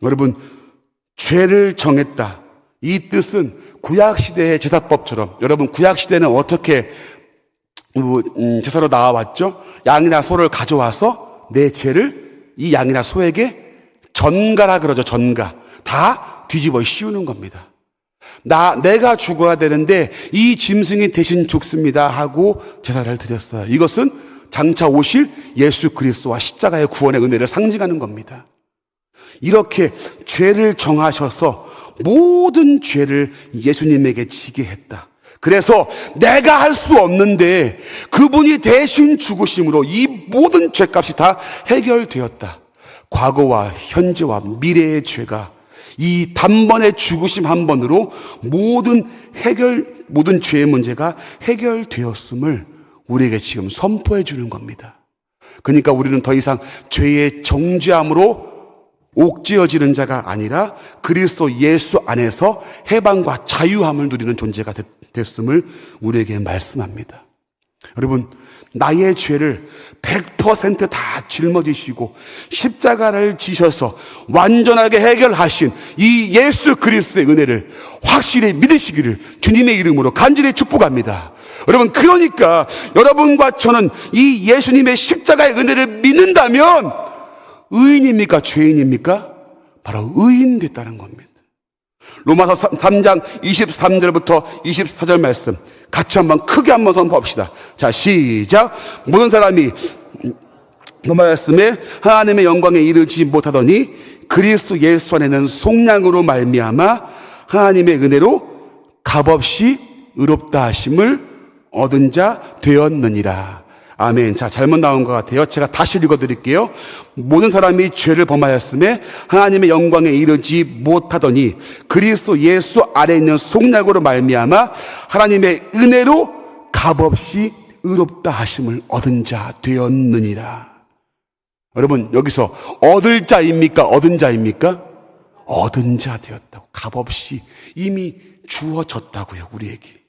Speaker 1: 여러분, 죄를 정했다, 이 뜻은 구약시대의 제사법처럼, 여러분 구약시대는 어떻게 제사로 나와왔죠? 양이나 소를 가져와서 내 죄를 이 양이나 소에게 전가라 그러죠. 전가. 다 뒤집어 씌우는 겁니다. 내가 죽어야 되는데 이 짐승이 대신 죽습니다 하고 제사를 드렸어요. 이것은 장차 오실 예수 그리스도와 십자가의 구원의 은혜를 상징하는 겁니다. 이렇게 죄를 정하셔서 모든 죄를 예수님에게 지게 했다. 그래서 내가 할 수 없는데 그분이 대신 죽으심으로 이 모든 죄값이 다 해결되었다. 과거와 현재와 미래의 죄가 이 단번에 죽으심 한 번으로 모든 죄의 문제가 해결되었음을 우리에게 지금 선포해 주는 겁니다. 그러니까 우리는 더 이상 죄의 정죄함으로 옥죄어지는 자가 아니라 그리스도 예수 안에서 해방과 자유함을 누리는 존재가 됐음을 우리에게 말씀합니다. 여러분, 나의 죄를 100%다 짊어지시고 십자가를 지셔서 완전하게 해결하신 이 예수 그리스도의 은혜를 확실히 믿으시기를 주님의 이름으로 간절히 축복합니다. 여러분, 그러니까 여러분과 저는 이 예수님의 십자가의 은혜를 믿는다면 의인입니까? 죄인입니까? 바로 의인 됐다는 겁니다. 로마서 3장 23절부터 24절 말씀 같이 크게 한번 선포합시다. 자, 시작. 모든 사람이 로마 말씀에 하나님의 영광에 이르지 못하더니 그리스도 예수 안에는 속량으로 말미암아 하나님의 은혜로 값없이 의롭다 하심을 얻은 자 되었느니라. 아멘. 자, 잘못 나온 것 같아요. 제가 다시 읽어드릴게요. 모든 사람이 죄를 범하였음에 하나님의 영광에 이르지 못하더니 그리스도 예수 안에 있는 속량으로 말미암아 하나님의 은혜로 값없이 의롭다 하심을 얻은 자 되었느니라. 여러분, 여기서 얻을 자입니까? 얻은 자입니까? 얻은 자 되었다고. 값없이 이미 주어졌다고요, 우리에게.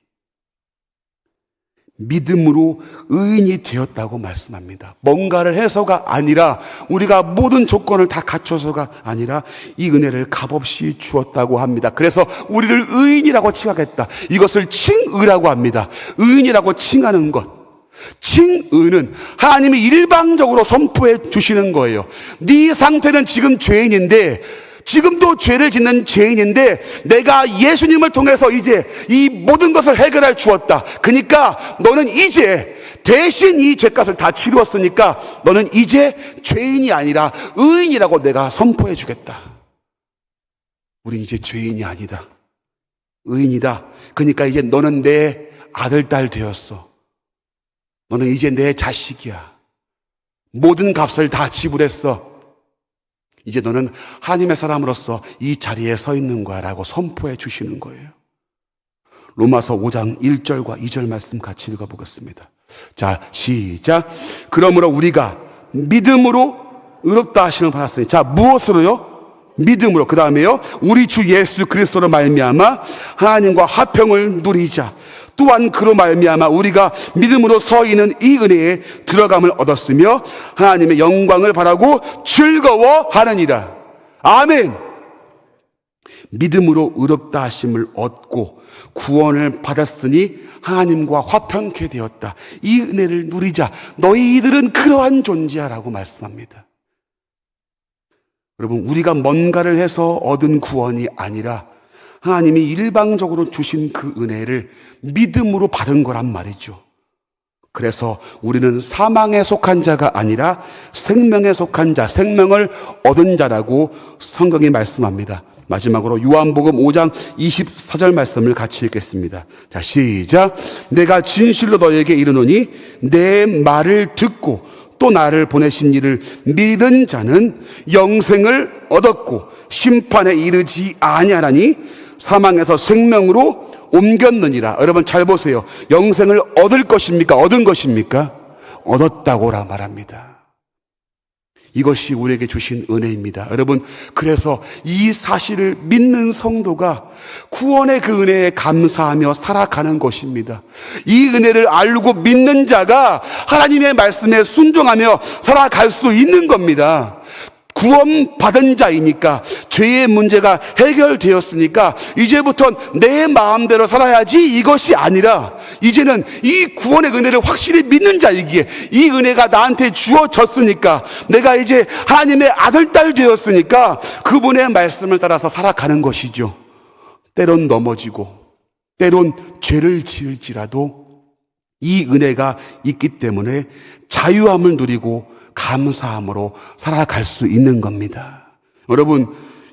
Speaker 1: 믿음으로 의인이 되었다고 말씀합니다. 뭔가를 해서가 아니라, 우리가 모든 조건을 다 갖춰서가 아니라 이 은혜를 값없이 주었다고 합니다. 그래서 우리를 의인이라고 칭하겠다. 이것을 칭의라고 합니다. 의인이라고 칭하는 것. 칭의는 하나님이 일방적으로 선포해 주시는 거예요. 네 상태는 지금 죄인인데, 지금도 죄를 짓는 죄인인데 내가 예수님을 통해서 이제 이 모든 것을 해결해 주었다. 그러니까 너는 이제 대신 이 죄값을 다 치루었으니까 너는 이제 죄인이 아니라 의인이라고 내가 선포해 주겠다. 우린 이제 죄인이 아니다. 의인이다. 그러니까 이제 너는 내 아들, 딸 되었어. 너는 이제 내 자식이야. 모든 값을 다 지불했어. 이제 너는 하나님의 사람으로서 이 자리에 서 있는 거야 라고 선포해 주시는 거예요. 로마서 5장 1절과 2절 말씀 같이 읽어보겠습니다. 자, 시작. 그러므로 우리가 믿음으로 의롭다 하심을 받았으니, 자, 무엇으로요? 믿음으로. 그 다음에요, 우리 주 예수 그리스도로 말미암아 하나님과 화평을 누리자. 또한 그로 말미암아 우리가 믿음으로 서 있는 이 은혜에 들어감을 얻었으며 하나님의 영광을 바라고 즐거워하느니라. 아멘. 믿음으로 의롭다 하심을 얻고 구원을 받았으니 하나님과 화평케 되었다. 이 은혜를 누리자. 너희들은 그러한 존재야라고 말씀합니다. 여러분, 우리가 뭔가를 해서 얻은 구원이 아니라 하나님이 일방적으로 주신 그 은혜를 믿음으로 받은 거란 말이죠. 그래서 우리는 사망에 속한 자가 아니라 생명에 속한 자, 생명을 얻은 자라고 성경이 말씀합니다. 마지막으로 요한복음 5장 24절 말씀을 같이 읽겠습니다. 자, 시작. 내가 진실로 너에게 이르노니 내 말을 듣고 또 나를 보내신 이를 믿은 자는 영생을 얻었고 심판에 이르지 아니하나니 사망에서 생명으로 옮겼느니라. 여러분 잘 보세요. 영생을 얻을 것입니까? 얻은 것입니까? 얻었다고라 말합니다. 이것이 우리에게 주신 은혜입니다. 여러분, 그래서 이 사실을 믿는 성도가 구원의 그 은혜에 감사하며 살아가는 것입니다. 이 은혜를 알고 믿는 자가 하나님의 말씀에 순종하며 살아갈 수 있는 겁니다. 구원받은 자이니까, 죄의 문제가 해결되었으니까 이제부터는 내 마음대로 살아야지 이것이 아니라 이제는 이 구원의 은혜를 확실히 믿는 자이기에 이 은혜가 나한테 주어졌으니까 내가 이제 하나님의 아들, 딸 되었으니까 그분의 말씀을 따라서 살아가는 것이죠. 때론 넘어지고 때론 죄를 지을지라도 이 은혜가 있기 때문에 자유함을 누리고 감사함으로 살아갈 수 있는 겁니다.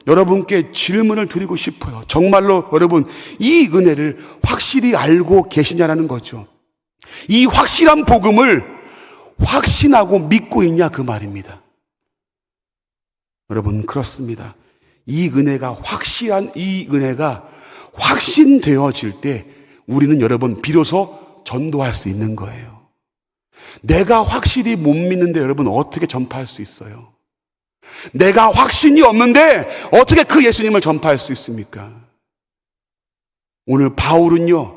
Speaker 1: 여러분께 질문을 드리고 싶어요. 정말로 여러분, 이 은혜를 확실히 알고 계시냐라는 거죠. 이 확실한 복음을 확신하고 믿고 있냐 그 말입니다. 여러분, 그렇습니다. 이 은혜가 확신되어질 때 우리는 여러분 비로소 전도할 수 있는 거예요. 내가 확실히 못 믿는데 여러분 어떻게 전파할 수 있어요? 내가 확신이 없는데 어떻게 그 예수님을 전파할 수 있습니까? 오늘 바울은요,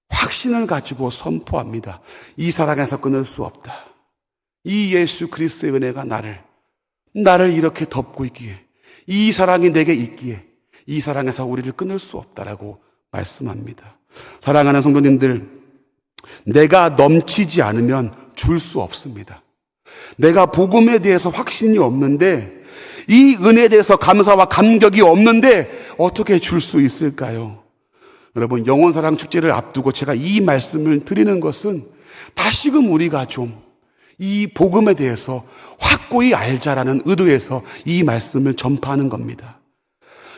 Speaker 1: 확신을 가지고 선포합니다. 이 사랑에서 끊을 수 없다. 이 예수 그리스도의 은혜가 나를 이렇게 덮고 있기에, 이 사랑이 내게 있기에 이 사랑에서 우리를 끊을 수 없다라고 말씀합니다. 사랑하는 성도님들, 내가 넘치지 않으면 줄 수 없습니다. 내가 복음에 대해서 확신이 없는데, 이 은혜에 대해서 감사와 감격이 없는데 어떻게 줄 수 있을까요? 여러분, 영혼사랑 축제를 앞두고 제가 이 말씀을 드리는 것은 다시금 우리가 좀 이 복음에 대해서 확고히 알자라는 의도에서 이 말씀을 전파하는 겁니다.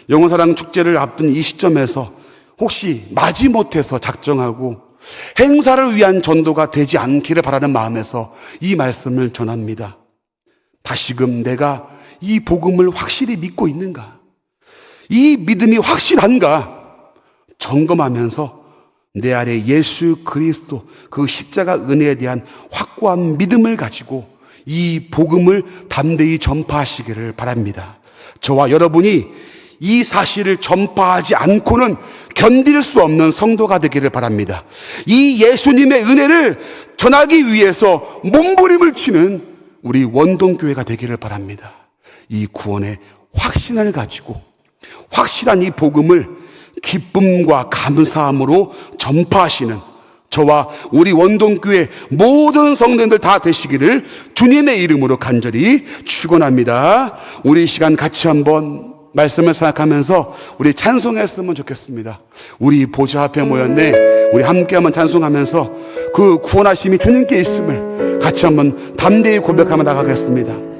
Speaker 1: 영혼사랑 축제를 앞둔 이 시점에서 혹시 마지못해서 작정하고 행사를 위한 전도가 되지 않기를 바라는 마음에서 이 말씀을 전합니다. 다시금 내가 이 복음을 확실히 믿고 있는가? 이 믿음이 확실한가? 점검하면서 내 안에 예수 그리스도 그 십자가 은혜에 대한 확고한 믿음을 가지고 이 복음을 담대히 전파하시기를 바랍니다. 저와 여러분이 이 사실을 전파하지 않고는 견딜 수 없는 성도가 되기를 바랍니다. 이 예수님의 은혜를 전하기 위해서 몸부림을 치는 우리 원동교회가 되기를 바랍니다. 이 구원의 확신을 가지고 확실한 이 복음을 기쁨과 감사함으로 전파하시는 저와 우리 원동교회 모든 성도님들 다 되시기를 주님의 이름으로 간절히 축원합니다. 우리 이 시간 같이 한번 말씀을 생각하면서 우리 찬송했으면 좋겠습니다. 우리 보좌 앞에 모였네. 우리 함께 한번 찬송하면서 그 구원하심이 주님께 있음을 같이 한번 담대히 고백하며 나가겠습니다.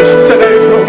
Speaker 1: 십자가에서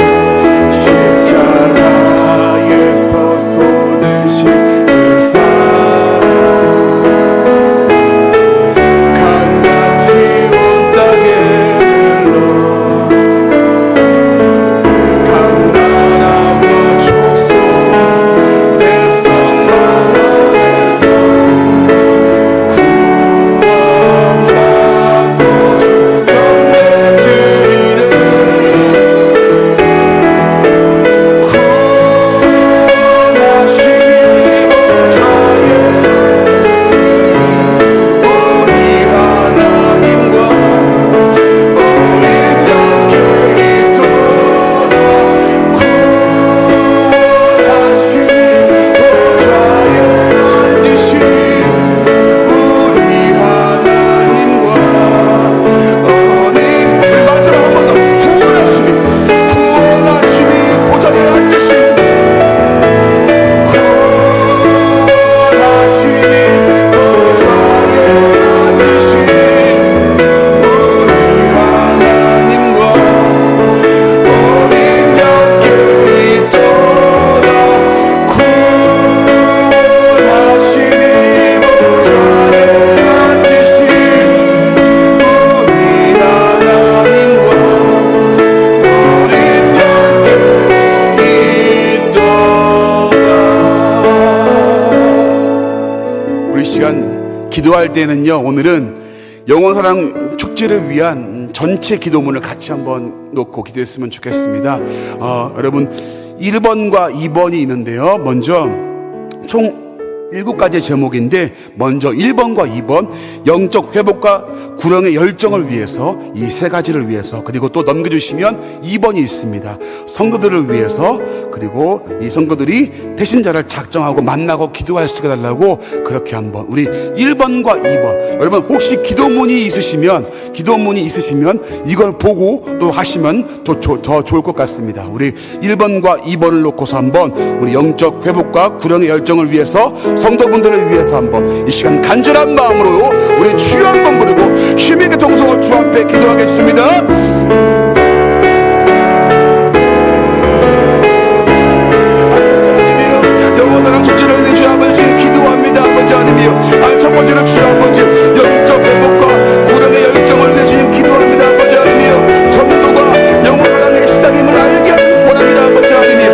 Speaker 1: 기도할 때는요, 오늘은 영원사랑 축제를 위한 전체 기도문을 같이 한번 놓고 기도했으면 좋겠습니다. 여러분 1번과 2번이 있는데요, 먼저 총 7가지의 제목인데, 먼저 1번과 2번, 영적 회복과 구령의 열정을 위해서, 이 3가지를 위해서, 그리고 또 넘겨주시면 2번이 있습니다. 성도들을 위해서, 그리고 이 성도들이 대신자를 작정하고 만나고 기도할 수 있게 달라고, 그렇게 한번 우리 1번과 2번, 여러분 혹시 기도문이 있으시면 이걸 보고 또 하시면 더 좋을 것 같습니다. 우리 1번과 2번을 놓고서 한번 우리 영적 회복과 구령의 열정을 위해서, 성도분들을 위해서 한번 이 시간 간절한 마음으로 우리 주여 한번 부르고 힘있게 동성어 주 앞에 기도하겠습니다. 영원한 축제를 위해 주 아버지 기도합니다. 아버지 하나님이여, 첫 번째로 주 아버지 영적 회복과 구령의 열정을 위해 주님 기도합니다. 아버지 하나님이여, 전도가 영원한 시작임을 알게 원합니다. 아버지 하나님이여,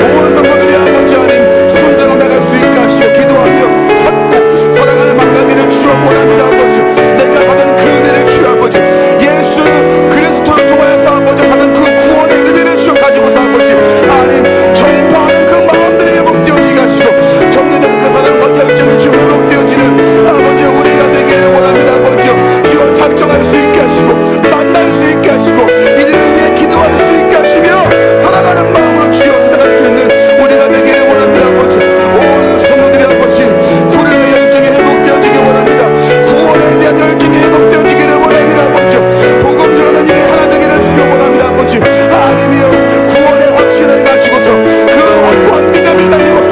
Speaker 1: 모든 성도들이 아버지 하나님 순종을 나갈 수 있게 하시고 기도하며 찾고 사랑하는 만나기를 주어 원합니다. 아버지, 내가 받은 그 은혜를 주여 아버지, 예수 그리스도를 통하여서 아버지 받은 그 구원의 은혜를 주어 가지고서 아버지 하나님 전파하는 그 마음들이 회복되어지게 하시고, 정리된 그 사랑과 열정이 주어 회복되어지는 아버지 우리가 되기를 원합니다. 아버지 주어 작정할 수 있게 하시고, 만날 수 있게 하시고, 이들을 위해 기도할 수 있게 하시며, 사랑하는 마음으로 주어 살아갈 수 있는 우리가 되기를 원합니다. 아버지, 온 성도들이 아버지 구령의 열정이 회복되어지기 원합니다. 구원에 대한 열정이 회복되어지기를 원합니다. 아버지, 복음 전하는 일이 하나 되기를 주여 원합니다. 아버지 하나님이여, 구원의 확신을 가지고서 그 확고한 믿음을 가지고서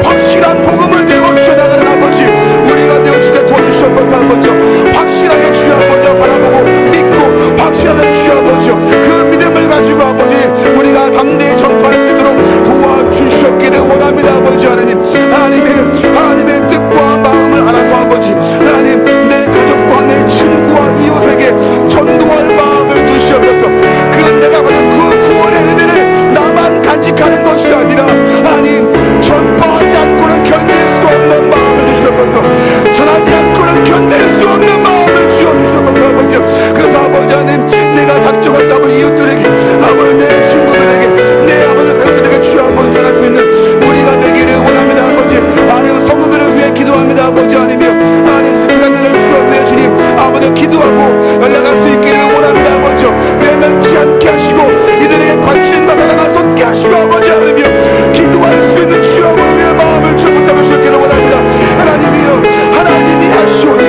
Speaker 1: 확실한 복음을 들고 주어나가는 아버지 우리가 되어주게 도와주시옵소서. 아버지 확실하게 주여 아버지 바라보고 믿고 확실하게 주여 아버지 그 믿음을 가지고 아버지 우리가 담대히 전파할 수 있도록 도와주시옵기를 원합니다. 아버지 하나님의 뜻과 마음을 알아서 아버지 하나님, 내 가족과 내 친구와 이웃에게 전도할 마음을 주시옵소서. 그 내가 받은 그 구원의 은혜를 나만 간직하는 것이 아니라 하나님, 전파하지 않고는 견딜 수 없는 마음을 주시옵소서. 전하지 않고는 견딜 수 없는 마음을 주시옵소서. 아버지, 그래서 아버지 하나님, 내가 작정한다면 이웃들에게, 아버지 내 친구들에게, 내 아버지 가족들에게 주여 아버지 전할 수 있는 우리가 되기를 원합니다. 아버지 하나님, 성도들을 위해 기도합니다. 아버지 하나님이여, 하나님 스트레스를 주여 주님 아버지 기도하고 연락할 수 있기를 원합니다. 아버지 외면치 않게 하시고, 이들에게 관심과 사랑을 쏟게 하시고, 아버지 하나님이여, 기도할 수 있는 주여 아버지의 마음을 주여 붙잡으시기를 원합니다. 하나님이여, 하나님이 하시오니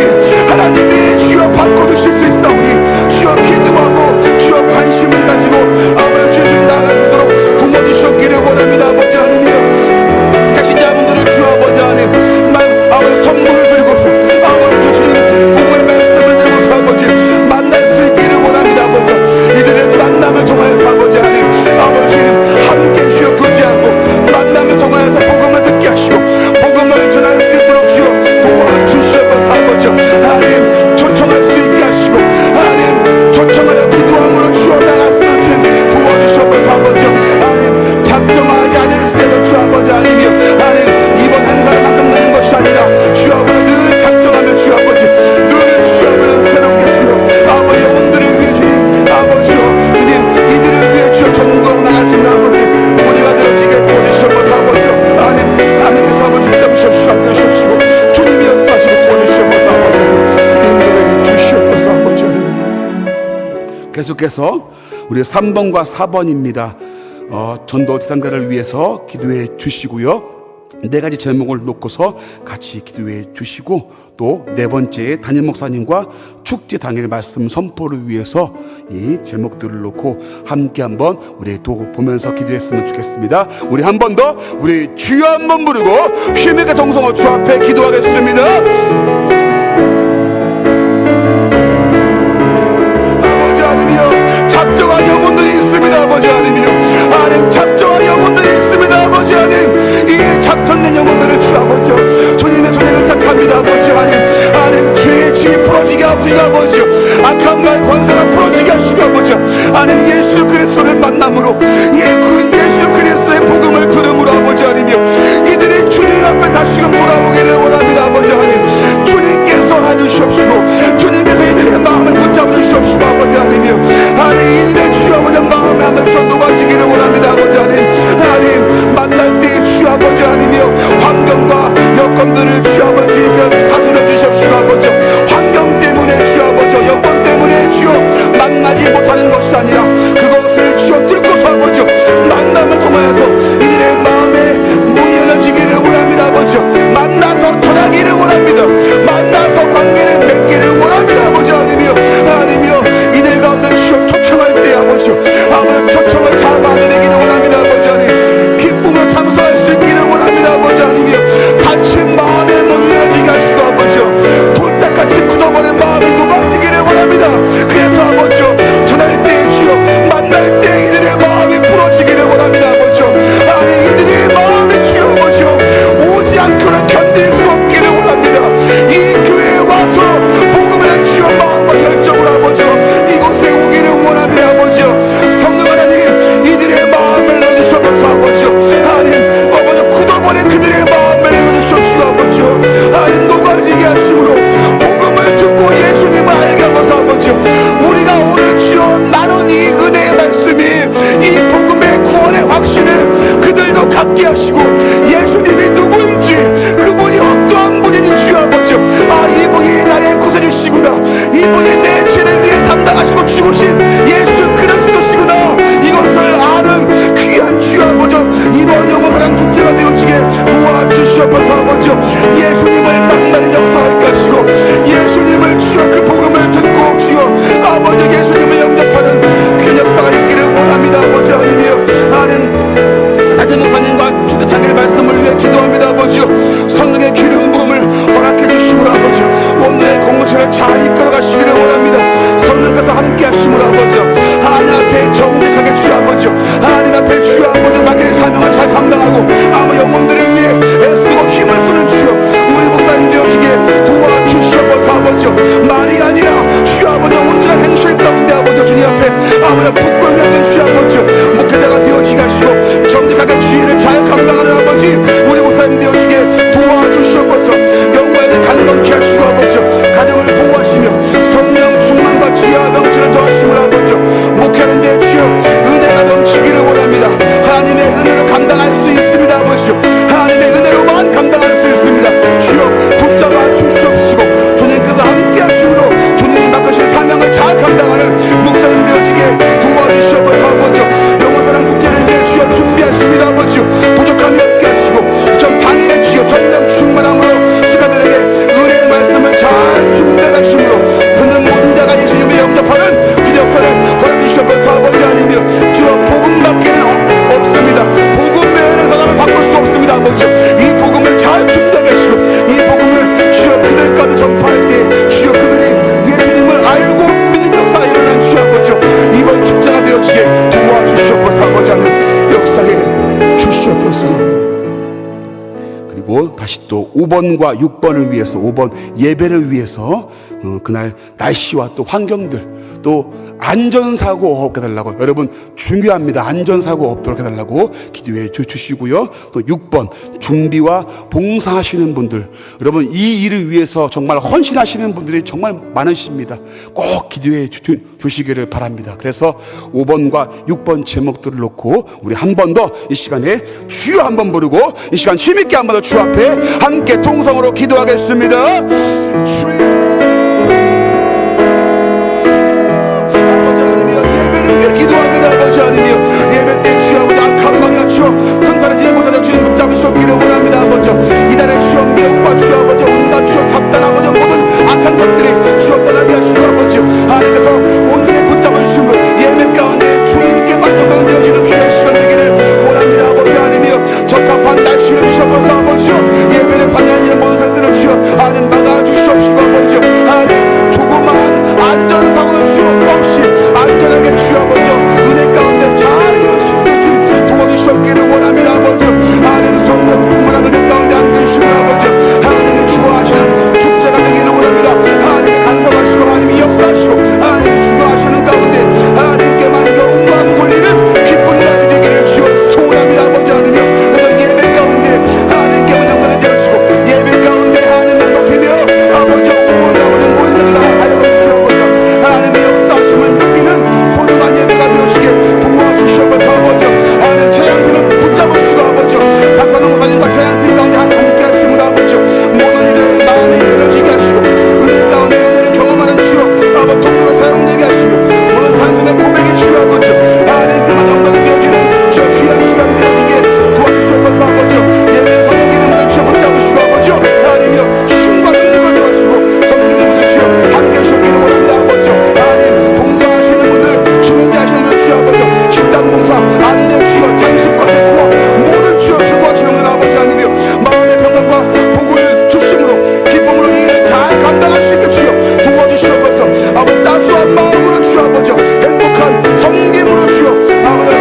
Speaker 1: 하나님이 주여 받고 드실 수 있사오니 주여 기도하고 주여 관심을 가지고 아버지 주님 나아갈 수 있도록 도와주시기를 원합니다. 아버지 하나님이여, 대신자분들을 주여 아버지 하나님 아버지 선물을 들고서 아버지 주님 복음의 말씀을 들고서 아버지 만날 수 있기를 원합니다. 아버지 이들의 만남을 통하여서 아버지 하나님, 아버지 함께 주여 교제하고 만남을 통하여서 복음을 듣게 하시고 복음을 전할 수 있도록 주여 도와주시옵소서. 아버지 하나님, 초청할 수 있게 하시고 하나님, 초청하여 기도함으로 주어 나갈 수 있는 도와주시옵소서. 아버지 하나님, 작정하지 않을 때는 주 아버지 하나님이여, 하나님 이번 행사를 끝나는 것이 아니라 주 아버지 늘 작정하며 주 아버지 늘 주 아버지 새롭게 주여 아버지 영혼들을 위해 주님 아버지여 주님 이들을 위해 주여 전도하고 나갈 수 있는 아버지 우리가 되어지게 도와주시옵소서. 아버지 하나님께서 아버지 붙잡으시옵시고 함께하시옵시고 주님이 역사하시고 도와주시옵소서. 아버지 인도해 주시옵소서. 아버지 계속해서 우리 3번과 4번입니다. 전도 대상자를 위해서 기도해 주시고요, 4가지 제목을 놓고서 같이 기도해 주시고, 또 4번째 담임 목사님과 축제 당일 말씀 선포를 위해서 이 제목들을 놓고 함께 한번 우리 또 보면서 기도했으면 좋겠습니다. 우리 한 번 더 우리 주여 한번 부르고 힘있게 정성어 주 앞에 기도하겠습니다. 아버지 하나님이여, 작정한 영혼들이 있습니다. 아버지 하나님이여, 하나님 작정한 영혼들이 있습니다. 아버지 하나님, 이 작정된 영혼들을 주 아버지 주님의 손에 의탁합니다. 아버지 하나님 죄의 짐이 풀어지게 아프리가 아버지 악한 말 권세가 풀어지게 하시고 아버지 하나님, 예수 그리스도를 만남으로 예수 그리스도의 복음을 들음으로 아버지 하나님이여, 이들이 주님 앞에 다시금 돌아오기를 원합니다. 아버지 하나님, 주님께서 다시 또 5번과 6번을 위해서 5번 예배를 위해서 그날 날씨와 또 환경들 또 안전사고 없게 해달라고, 여러분 중요합니다. 안전사고 없도록 해달라고 기도해 주시고요. 또 6번 준비와 봉사하시는 분들, 여러분 이 일을 위해서 정말 헌신하시는 분들이 정말 많으십니다. 꼭 기도해 주시기를 바랍니다. 그래서 5번과 6번 제목들을 놓고 우리 한 번 더 이 시간에 주여 한번 부르고 이 시간 힘있게 한 번 더 주 앞에 함께 통성으로 기도하겠습니다. 주여 기도합니다. 아버지 하나님, 예배 때 주여 아버지 악한 방향치요 통탈하지 못하는 주님 붙잡으시기를 원합니다. 아버지 이달의 주여 매혹과 주여 아버지 온갖 주여 잡단 아버지 모든 악한 것들이 주여 떠나게 하시고 아버지 하나님께서 오늘의 붙잡으심으로 예배 가운데 주님께 만족하게 되어지는 귀한 시간 되기를 원합니다. 아버지 하나님이여 적합한 날씨를 주셔서 아버지요 예배를 방해하는 모든 사람들을 주여 하나님 막아주시옵시고 아버지 하나님 조그마한 안전사고는 주여 없이 안전하게 주여 아버지 은혜 가운데 잘 이루어지시고 도와주시기를 원합니다. 아버지 하나님 성령 충만한 은혜 가운데 함께해주시고 아버지 하나님이 주어하시는 축제가 되기를 원합니다. 하나님이 간섭하시고 하나님이 역사하시고 하나님이 주도하시는 가운데 하나님께만 영광 돌리는 기쁜 날이 되기를 주여 소원합니다. 아버지 하나님이요 그래서 예배 가운데 하나님께만 영광을 드리시고 예배 가운데 하나님을 높이며 아버지 아버지 모든 하여금 주여 아버지 하나님의 역사하심을 느끼는 소중한 예배가 되어지게 도와주시옵소서. 아버지 하나님 찬양팀을 붙잡으시고 아버지 박사는 목사님과 찬양팀 가운데 함께 하시므로 아버지 모든 일을 마음에 열려지게 하시고 은혜 가운데 은혜를 경험하는 주여 아버지 통로로 사용되게 하시고 모든 찬송의 고백이 주여 아버지 하나님께만 영광이 되어지는 저 귀한 시간 되어지게 도와주시옵소서. 아버지 예배의 성령 이름을 주여 붙잡으시고 아버지 하나님이여 신과 능력을 도와주시고 성령 이름을 주여 함께 하시기를 원합니다. 아버지 하나님 봉사하시는 분들 준비하시는 분들 주여 아버지 식당 봉사 안내 주여 장식과 데코와 모든 주여 수고하시는 분들 아버지 하나님이여 마음의 평강과 복을 주심으로 기쁨으로 이 일을 잘 감당할 수 있게 주여 도와주시옵소서. 아버지 따스한 마음으로 주여 아버지 행복한 섬김으로 주여 아버지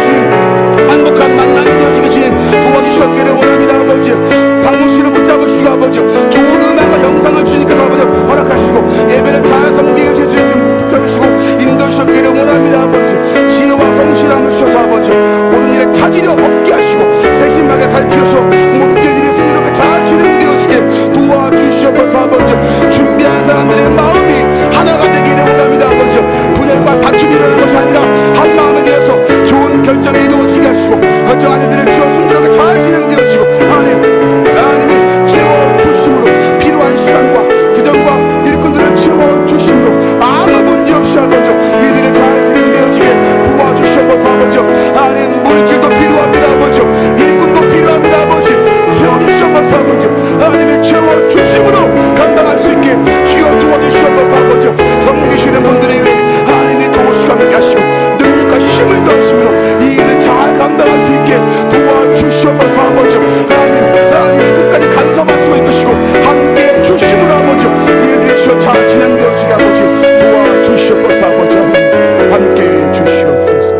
Speaker 1: 행복한 만남이 되어지게 주님 도와주시기를 원합니다. 아버지 방문실을 붙잡으시고 아버지 좋은 음악과 영상을 주님께서 아버지 허락하시고 예배를 잘 섬기게 주님 붙잡으시고 인도하시기를 원합니다. 아버지 지혜와 성실함을 주셔서 아버지 모든 일에 차질이 없게 하시고 세심하게 살피셔서 모든 일들이 순조롭게 잘 진행되어지게 도와주시옵소서. 아버지 준비한 사람들의 마음이 하나가 되기를 원합니다. 아버지 분열과 다툼이 일어나는 것이 아니라 한 마음에 대해서 좋은 결정이 이루어지게 하시고 결정한 일들이 주어 순조롭게 잘 진행되어지고 하나님이 채워주심으로 필요한 시간과 지정과 일꾼들을 채워주심으로 아무 문제 없이 아버지 이들이 잘 진행되어지게 도와주시옵소서. 아버지 하나님 물질도 필요합니다. 아버지 일꾼도 필요합니다. 아버지 채워주시옵소서. 아버지 하나님이 채워주심으로 감당할 수 있게 주여 도와주시옵소서. 아버지 섬기시는 분들이 위해 하나님이 도우시고 함께 하시고 능력과 힘을 더하심으로 이 일을 잘 감당할 수 있게 도와주시옵소서. 아버지 하나님이 끝까지 간섭할 수 있으시고 함께 주심으로 아버지 일들이 주여 잘 진행되어지게 아버지 도와주시옵소서. 아버지 함께 주시옵소서.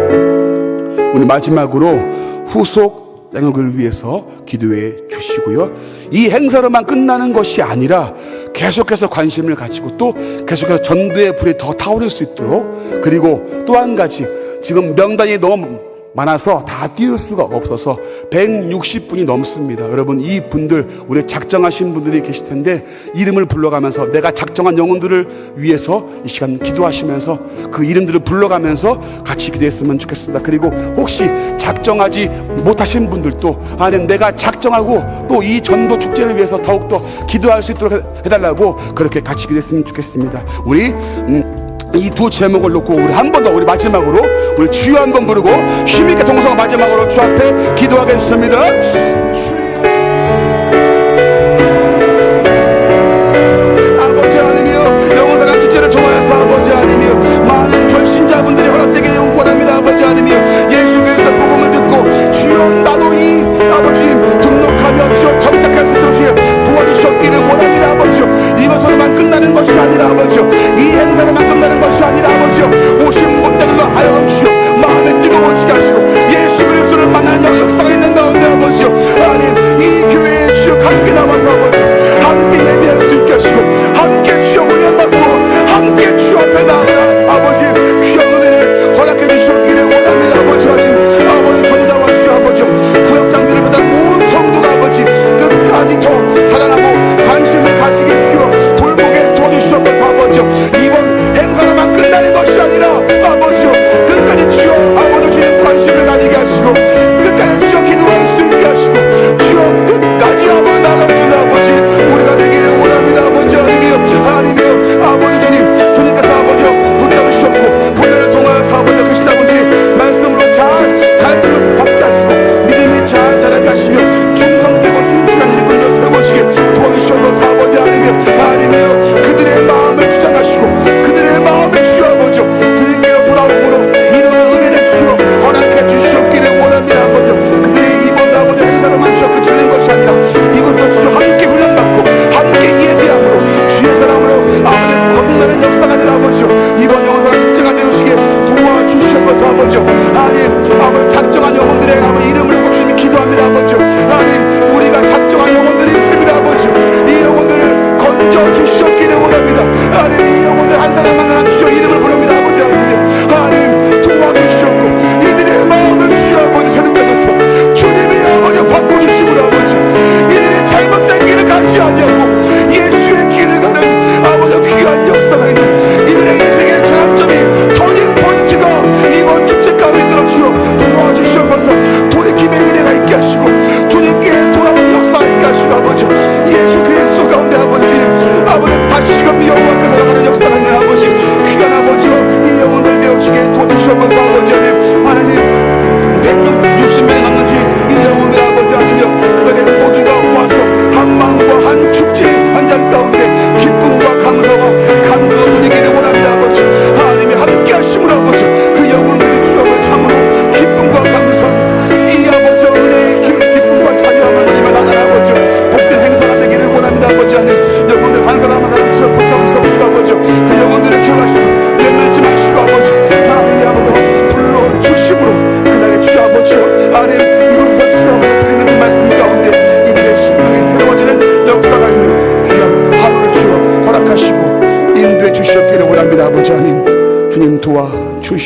Speaker 1: 오늘 마지막으로 후속 양육을 위해서 기도해 주시고요. 이 행사로만 끝나는 것이 아니라 계속해서 관심을 가지고 또 계속해서 전도의 불이 더 타오를 수 있도록, 그리고 또 한 가지 지금 명단이 너무 많아서 다 띄울 수가 없어서 160분이 넘습니다. 여러분 이 분들 우리 작정하신 분들이 계실 텐데 이름을 불러가면서 내가 작정한 영혼들을 위해서 이 시간 기도하시면서 그 이름들을 불러가면서 같이 기도했으면 좋겠습니다. 그리고 혹시 작정하지 못하신 분들도 하나님 내가 작정하고 또 이 전도 축제를 위해서 더욱더 기도할 수 있도록 해달라고 그렇게 같이 기도했으면 좋겠습니다. 우리 이 두 제목을 놓고 우리 한 번 더 우리 마지막으로 우리 주여 한번 부르고 힘있게 동성 마지막으로 주 앞에 기도하겠습니다. 아버지 하나님이여 영원한 축제를 통하여서 아버지 하나님이여 많은 결신자분들이 허락되게 원합니다. 아버지 하나님이여 예수 그리스도의 복음을 듣고 주여 나도 이 아버지 등록하며 주여 정착할 수 있도록 도와주셨기를 원합니다. 아버지 이것으로만 끝나는 것이 아니라 아버지 이 행사로만 끝나는 것이 아니라 아버지 오신 분들로 하여금 주여 마음에 뜨거워지게 하시고 예수 그리스도를 만나는 역사가 있는 가운데 아버지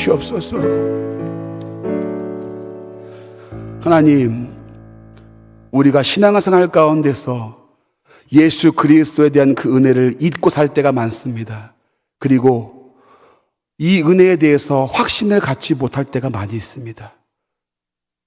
Speaker 1: 주시옵소서. 하나님, 우리가 신앙생활 가운데서 예수 그리스도에 대한 그 은혜를 잊고 살 때가 많습니다. 그리고 이 은혜에 대해서 확신을 갖지 못할 때가 많이 있습니다.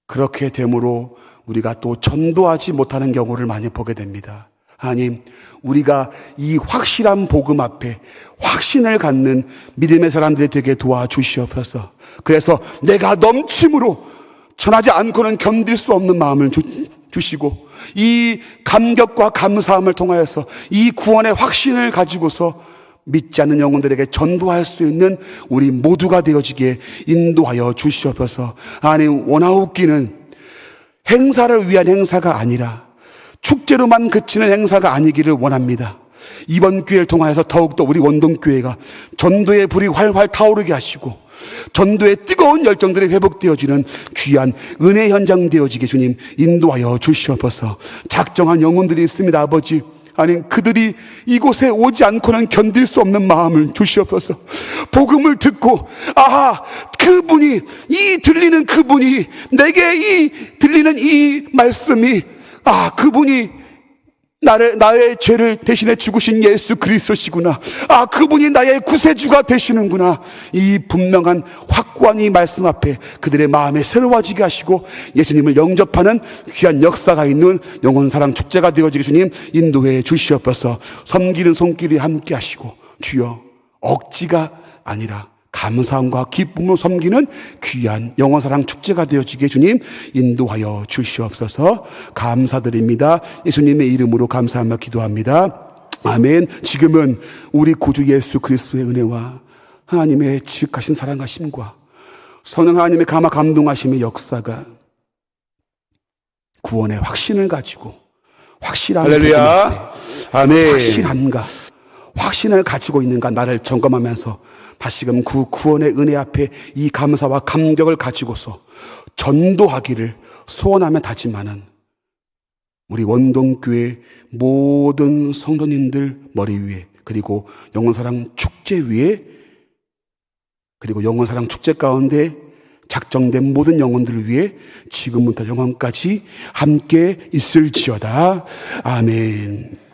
Speaker 1: 그렇게 되므로 우리가 또 전도하지 못하는 경우를 많이 보게 됩니다. 하나님, 우리가 이 확실한 복음 앞에 확신을 갖는 믿음의 사람들이 되게 도와주시옵소서. 그래서 내가 넘침으로 전하지 않고는 견딜 수 없는 마음을 주시고, 이 감격과 감사함을 통하여서 이 구원의 확신을 가지고서 믿지 않는 영혼들에게 전도할 수 있는 우리 모두가 되어지게 인도하여 주시옵소서. 하나님, 원하옵기는 행사를 위한 행사가 아니라 축제로만 그치는 행사가 아니기를 원합니다. 이번 기회를 통하여서 더욱더 우리 원동교회가 전도의 불이 활활 타오르게 하시고 전도의 뜨거운 열정들이 회복되어지는 귀한 은혜 현장 되어지게 주님 인도하여 주시옵소서. 작정한 영혼들이 있습니다. 아버지, 아니 그들이 이곳에 오지 않고는 견딜 수 없는 마음을 주시옵소서. 복음을 듣고 아하, 그분이, 이 들리는 그분이, 내게 이 들리는 이 말씀이, 그분이 나의 죄를 대신해 죽으신 예수 그리스도시구나. 그분이 나의 구세주가 되시는구나. 이 분명한 확고한 이 말씀 앞에 그들의 마음에 새로워지게 하시고 예수님을 영접하는 귀한 역사가 있는 영혼사랑 축제가 되어지게 주님 인도해 주시옵소서. 섬기는 손길이 함께 하시고 주여, 억지가 아니라 감사함과 기쁨으로 섬기는 귀한 영원사랑 축제가 되어지게 주님 인도하여 주시옵소서. 감사드립니다. 예수님의 이름으로 감사하며 기도합니다. 아멘. 지금은 우리 구주 예수 그리스도의 은혜와 하나님의 지극하신 사랑하심과 성령 하나님의 감화 감동하심의 역사가 구원의 확신을 가지고 확실한
Speaker 3: 할렐루야. 아멘.
Speaker 1: 확실한가, 확신을 가지고 있는가 나를 점검하면서 다시금 그 구원의 은혜 앞에 이 감사와 감격을 가지고서 전도하기를 소원하며 다짐하는 우리 원동교회 모든 성도님들 머리 위에, 그리고 영혼사랑 축제 위에, 그리고 영혼사랑 축제 가운데 작정된 모든 영혼들을 위해 지금부터 영원까지 함께 있을지어다. 아멘.